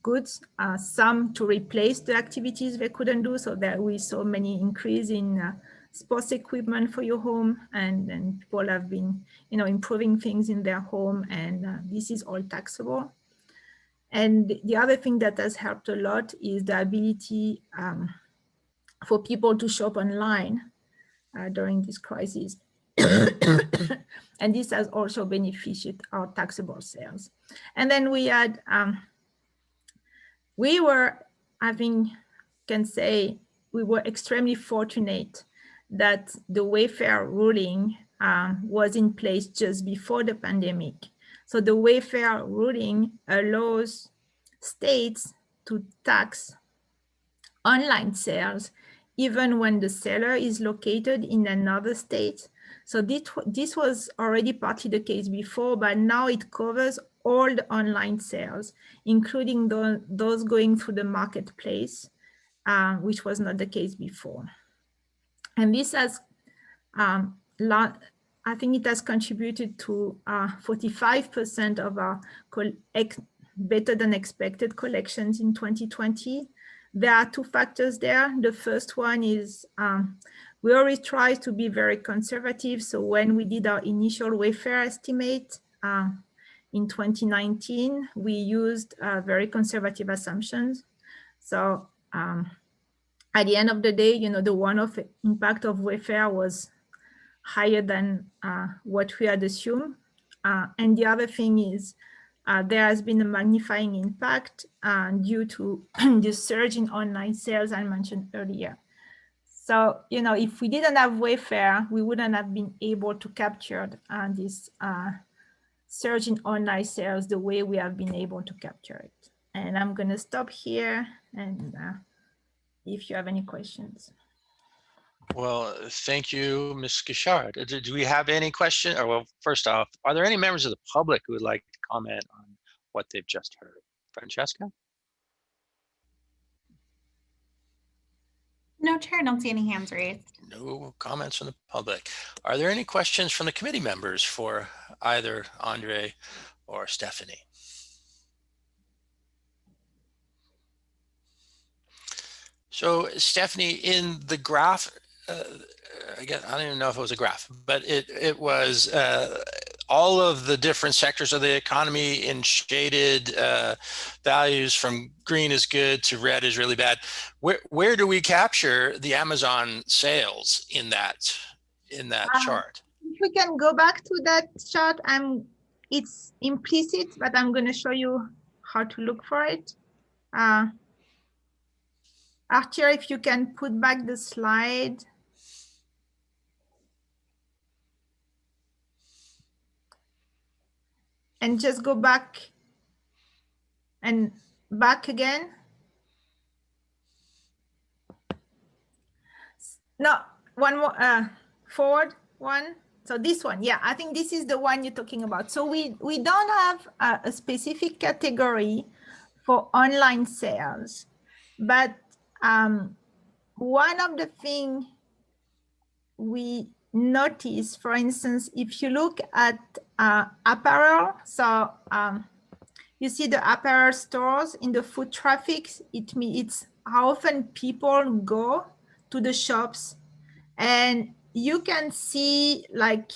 goods, some to replace the activities they couldn't do. So that we saw many increase in sports equipment for your home, and people have been, you know, improving things in their home, and this is all taxable. And the other thing that has helped a lot is the ability for people to shop online during this crisis. And this has also benefited our taxable sales. And then we had, we were extremely fortunate that the Wayfair ruling was in place just before the pandemic. So the Wayfair ruling allows states to tax online sales even when the seller is located in another state. So this was already partly the case before, but now it covers all the online sales, including those going through the marketplace, which was not the case before. And this has, I think it has contributed to 45% of our better than expected collections in 2020. There are two factors there. The first one is we always try to be very conservative. So when we did our initial Wayfair estimate in 2019, we used very conservative assumptions. So at the end of the day, you know, the one-off impact of Wayfair was higher than what we had assumed. And the other thing is there has been a magnifying impact due to the surge in online sales I mentioned earlier. So, you know, if we didn't have Wayfair, we wouldn't have been able to capture this surge in online sales the way we have been able to capture it. And I'm going to stop here, and if you have any questions. Well, thank you, Ms. Gishard. Do we have any questions? Or, well, first off, are there any members of the public who would like to comment on what they've just heard? Francesca? No, Chair, I don't see any hands raised. No comments from the public. Are there any questions from the committee members for either Andre or Stephanie? So, Stephanie, in the graph, I don't even know if it was a graph, but it was all of the different sectors of the economy in shaded values, from green is good to red is really bad. Where do we capture the Amazon sales in that chart? If we can go back to that chart, it's implicit, but I'm going to show you how to look for it. Arthur, if you can put back the slide. And just go back and back again. No, one more, forward one. So this one, yeah, I think this is the one you're talking about. So we don't have a specific category for online sales, but one of the things we notice, for instance, if you look at apparel, so you see the apparel stores in the foot traffic, it's how often people go to the shops, and you can see like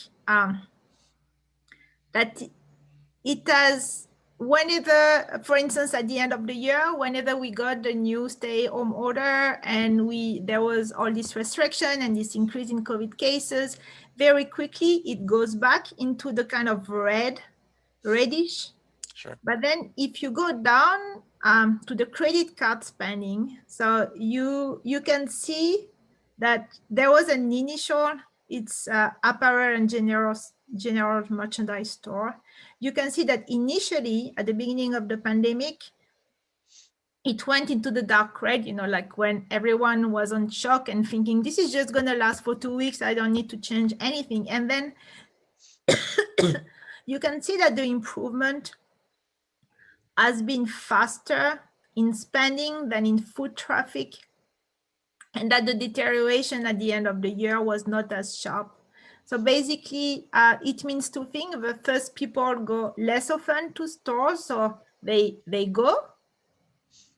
that it has, whenever, for instance, at the end of the year, whenever we got the new stay-home order and there was all this restriction and this increase in COVID cases, very quickly it goes back into the kind of reddish. Sure. But then if you go down to the credit card spending, so you can see that there was an initial, it's apparel and general merchandise store. You can see that initially at the beginning of the pandemic, it went into the dark red, you know, like when everyone was on shock and thinking, this is just going to last for 2 weeks. I don't need to change anything. And then you can see that the improvement has been faster in spending than in foot traffic, and that the deterioration at the end of the year was not as sharp. So basically, it means two things. The first, people go less often to stores, so they go,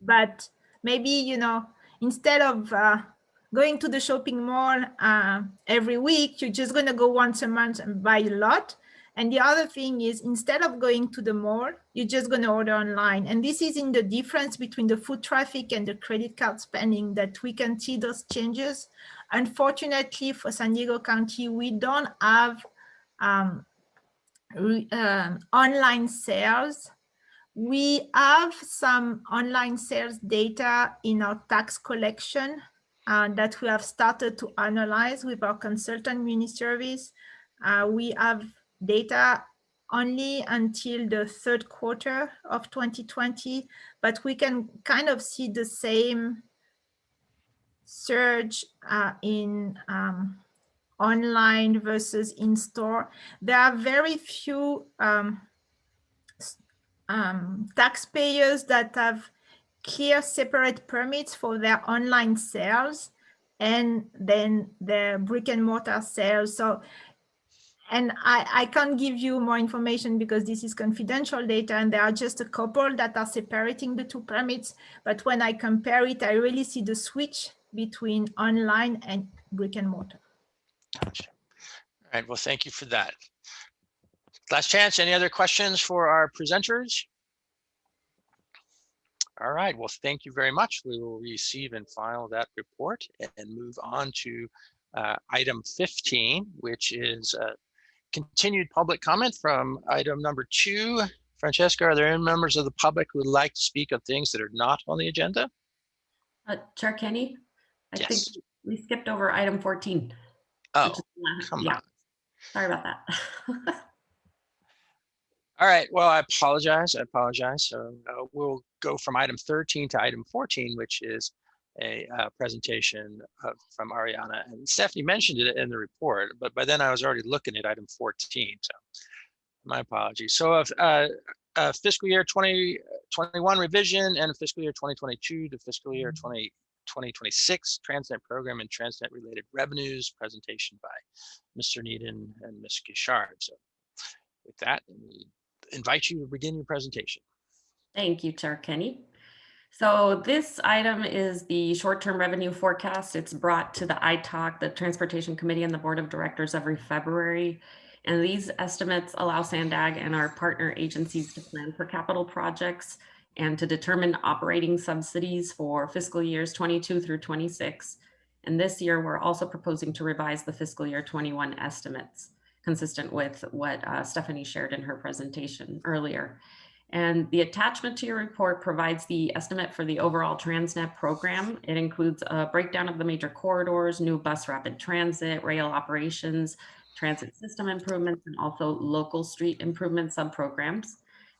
but maybe, you know, instead of going to the shopping mall every week, you're just going to go once a month and buy a lot. And the other thing is, instead of going to the mall, you're just going to order online. And this is in the difference between the foot traffic and the credit card spending that we can see those changes. Unfortunately, for San Diego County, we don't have online sales. We have some online sales data in our tax collection that we have started to analyze with our consultant muni service. We have data only until the third quarter of 2020, but we can kind of see the same surge in online versus in-store. There are very few taxpayers that have clear separate permits for their online sales and then their brick and mortar sales. So, and I can't give you more information because this is confidential data, and there are just a couple that are separating the two permits. But when I compare it, I really see the switch between online and brick and mortar. Gotcha. All right, well, thank you for that. Last chance, any other questions for our presenters? All right, well, thank you very much. We will receive and file that report and move on to item 15, which is continued public comment from item number 2. Francesca, are there any members of the public who would like to speak of things that are not on the agenda? Chair Kenny, I Yes. think we skipped over item 14. Oh, come on. Sorry about that. All right, well, I apologize. So we'll go from item 13 to item 14, which is a presentation from Ariana. And Stephanie mentioned it in the report, but by then I was already looking at item 14, so my apologies. So fiscal year 2021 revision and fiscal year 2022 to fiscal year 2026 TransNet program and TransNet-related revenues, presentation by Mr. Needham and Ms. Gishard. So with that, we invite you to begin your presentation. Thank you, Chair Kenny. So this item is the short-term revenue forecast. It's brought to the ITOC, the Transportation Committee, and the Board of Directors every February. And these estimates allow SANDAG and our partner agencies to plan for capital projects and to determine operating subsidies for fiscal years 22 through 26. And this year, we're also proposing to revise the fiscal year 21 estimates, consistent with what Stephanie shared in her presentation earlier. And the attachment to your report provides the estimate for the overall TransNet program. It includes a breakdown of the major corridors, new bus rapid transit, rail operations, transit system improvements, and also local street improvement subprograms.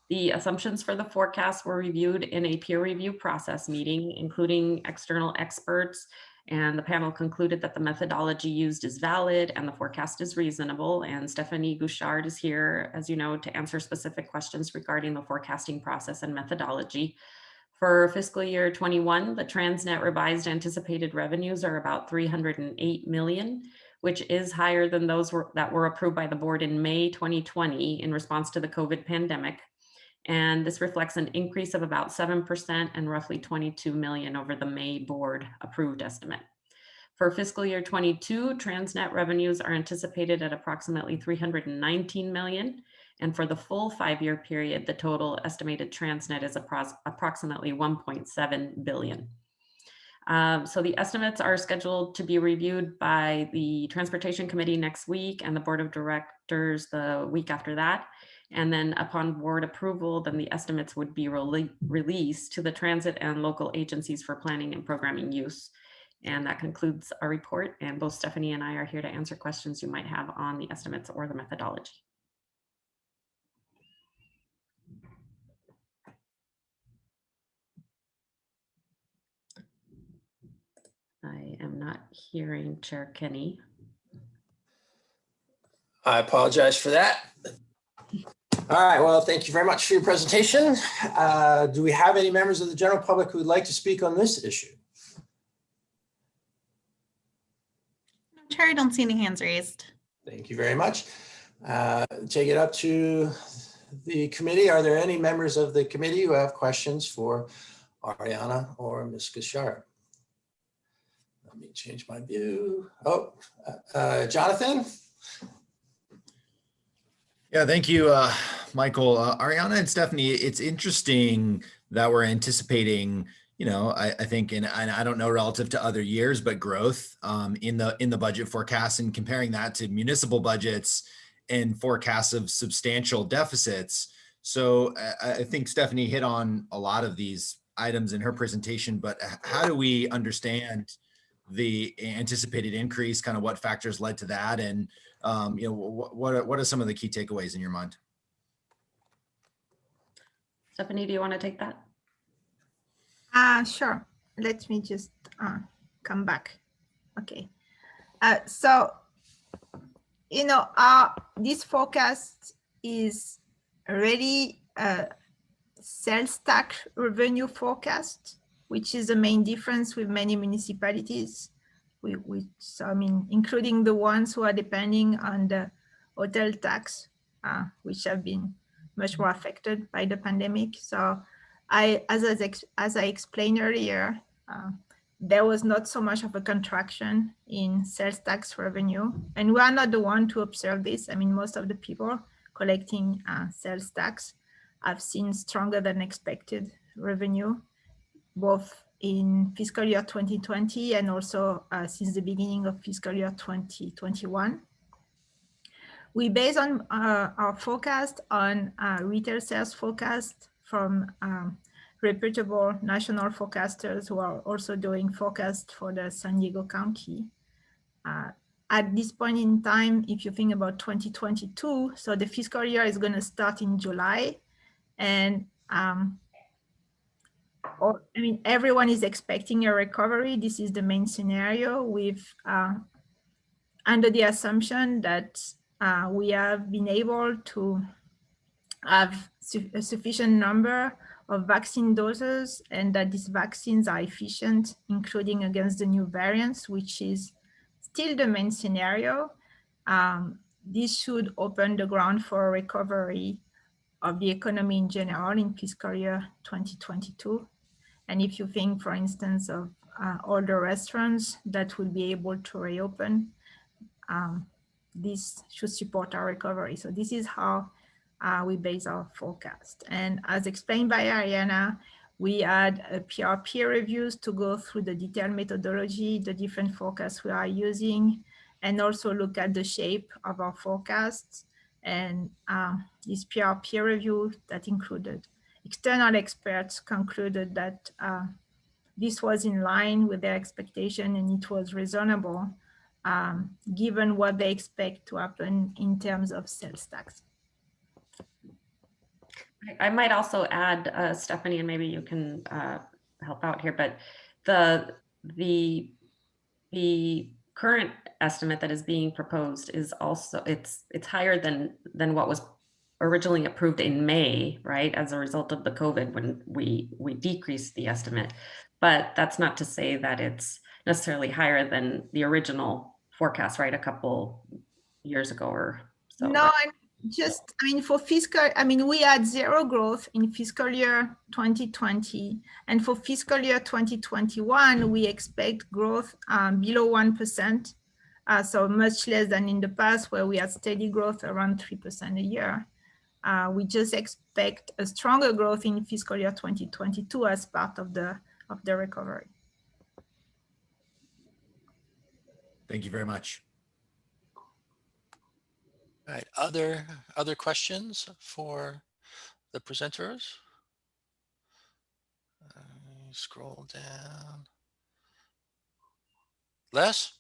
The assumptions for the forecast were reviewed in a peer review process meeting, including external experts, and the panel concluded that the methodology used is valid and the forecast is reasonable. And Stephanie Gouchard is here, as you know, to answer specific questions regarding the forecasting process and methodology. For fiscal year 21, the TransNet revised anticipated revenues are about 308 million, which is higher than those that were approved by the board in May 2020 in response to the COVID pandemic. And this reflects an increase of about 7% and roughly 22 million over the May board approved estimate. For fiscal year 22, TransNet revenues are anticipated at approximately 319 million. And for the full 5-year period, the total estimated TransNet is approximately 1.7 billion. So the estimates are scheduled to be reviewed by the Transportation Committee next week and the Board of Directors the week after that. And then upon board approval, then the estimates would be released to the transit and local agencies for planning and programming use. And that concludes our report. And both Stephanie and I are here to answer questions you might have on the estimates or the methodology. I am not hearing Chair Kenny. I apologize for that. All right, well, thank you very much for your presentation. Do we have any members of the general public who would like to speak on this issue? Chair, I don't see any hands raised. Thank you very much. Take it up to the committee. Are there any members of the committee who have questions for Ariana or Ms. Gouchard? Let me change my view. Oh, Jonathan? Yeah, thank you, Michael. Ariana and Stephanie, it's interesting that we're anticipating, you know, I think, and I don't know relative to other years, but growth in the budget forecast, and comparing that to municipal budgets and forecasts of substantial deficits. So I think Stephanie hit on a lot of these items in her presentation, but how do we understand the anticipated increase, kind of what factors led to that, and you know, what are some of the key takeaways in your mind? Stephanie, do you want to take that? Sure. Let me just come back. Okay. So, you know, this forecast is already a sales tax revenue forecast, which is the main difference with many municipalities. So, I mean, including the ones who are depending on the hotel tax, which have been much more affected by the pandemic. So as I explained earlier, there was not so much of a contraction in sales tax revenue. And we are not the one to observe this. I mean, most of the people collecting sales tax have seen stronger than expected revenue, both in fiscal year 2020 and also since the beginning of fiscal year 2021. We base on our forecast on retail sales forecast from reputable national forecasters who are also doing forecast for the San Diego County. At this point in time, if you think about 2022, so the fiscal year is going to start in July, and I mean, everyone is expecting a recovery. This is the main scenario with under the assumption that we have been able to have a sufficient number of vaccine doses and that these vaccines are efficient, including against the new variants, which is still the main scenario. This should open the ground for a recovery of the economy in general in fiscal year 2022. And if you think, for instance, of all the restaurants that will be able to reopen, this should support our recovery. So this is how we base our forecast. And as explained by Ariana, we had a peer reviews to go through the detailed methodology, the different forecasts we are using, and also look at the shape of our forecasts. And this peer review that included external experts concluded that this was in line with their expectation and it was reasonable given what they expect to happen in terms of sales tax. I might also add, Stephanie, and maybe you can help out here, but the current estimate that is being proposed is also, it's higher than what was originally approved in May, right? As a result of the COVID, when we decreased the estimate, but that's not to say that it's necessarily higher than the original forecast, right? A couple years ago or so. No, right? just, I mean, for fiscal, I mean, we had 0 growth in fiscal year 2020. And for fiscal year 2021, we expect growth below 1%. So much less than in the past where we had steady growth around 3% a year. We just expect a stronger growth in fiscal year 2022 as part of the recovery. Thank you very much. All right, other questions for the presenters? Scroll down. Les?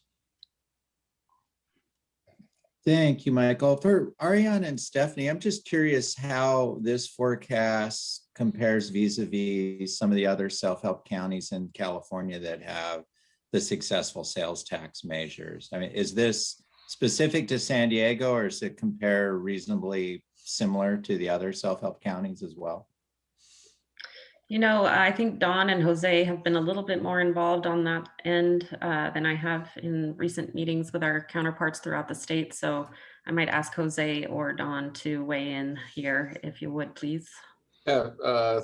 Thank you, Michael. For Ariana and Stephanie, I'm just curious how this forecast compares vis-a-vis some of the other self-help counties in California that have the successful sales tax measures. I mean, is this specific to San Diego, or does it compare reasonably similar to the other self-help counties as well? You know, I think Dawn and Jose have been a little bit more involved on that end than I have in recent meetings with our counterparts throughout the state. So I might ask Jose or Dawn to weigh in here, if you would, please. Yeah,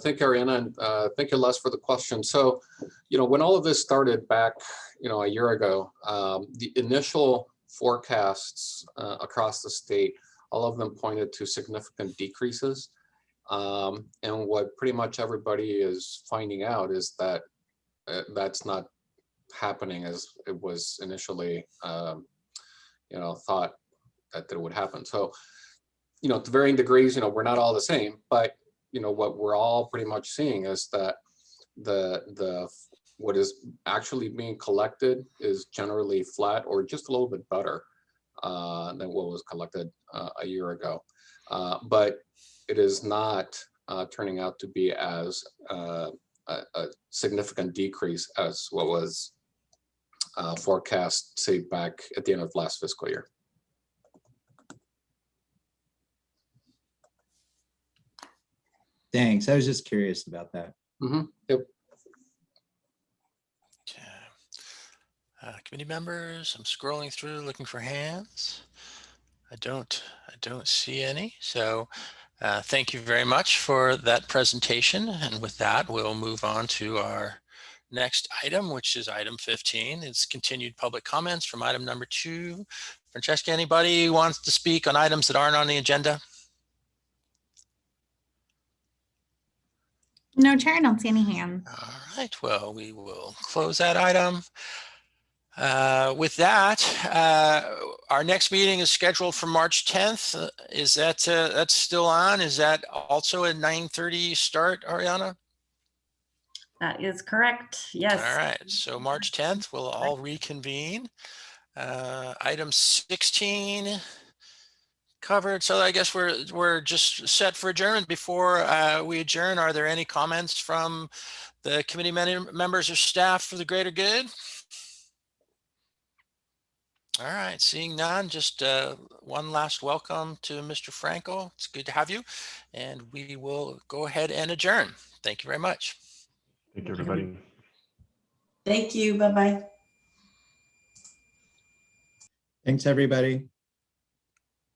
thank you, Ariana, and thank you, Les, for the question. So, you know, when all of this started back, you know, a year ago, the initial forecasts across the state, all of them pointed to significant decreases. And what pretty much everybody is finding out is that that's not happening as it was initially, you know, thought that it would happen. So, you know, to varying degrees, you know, we're not all the same, but you know, what we're all pretty much seeing is that what is actually being collected is generally flat or just a little bit better than what was collected a year ago. But it is not turning out to be as a significant decrease as what was forecast, say, back at the end of last fiscal year. Thanks. I was just curious about that. Mm-hmm. Yep. Okay. Committee members, I'm scrolling through looking for hands. I don't see any. So thank you very much for that presentation. And with that, we'll move on to our next item, which is item 15. It's continued public comments from item number 2. Francesca, anybody wants to speak on items that aren't on the agenda? No, Chair, I don't see any hands. All right, well, we will close that item. With that, our next meeting is scheduled for March 10th. Is that that's still on? Is that also a 9:30 start, Ariana? That is correct. Yes. All right, so March 10th, we'll all reconvene. Item 16 covered. So I guess we're just set for adjournment. Before we adjourn, are there any comments from the committee members or staff for the greater good? All right, seeing none, just one last welcome to Mr. Frankel. It's good to have you, and we will go ahead and adjourn. Thank you very much. Thank you, everybody. Thank you. Bye-bye. Thanks, everybody.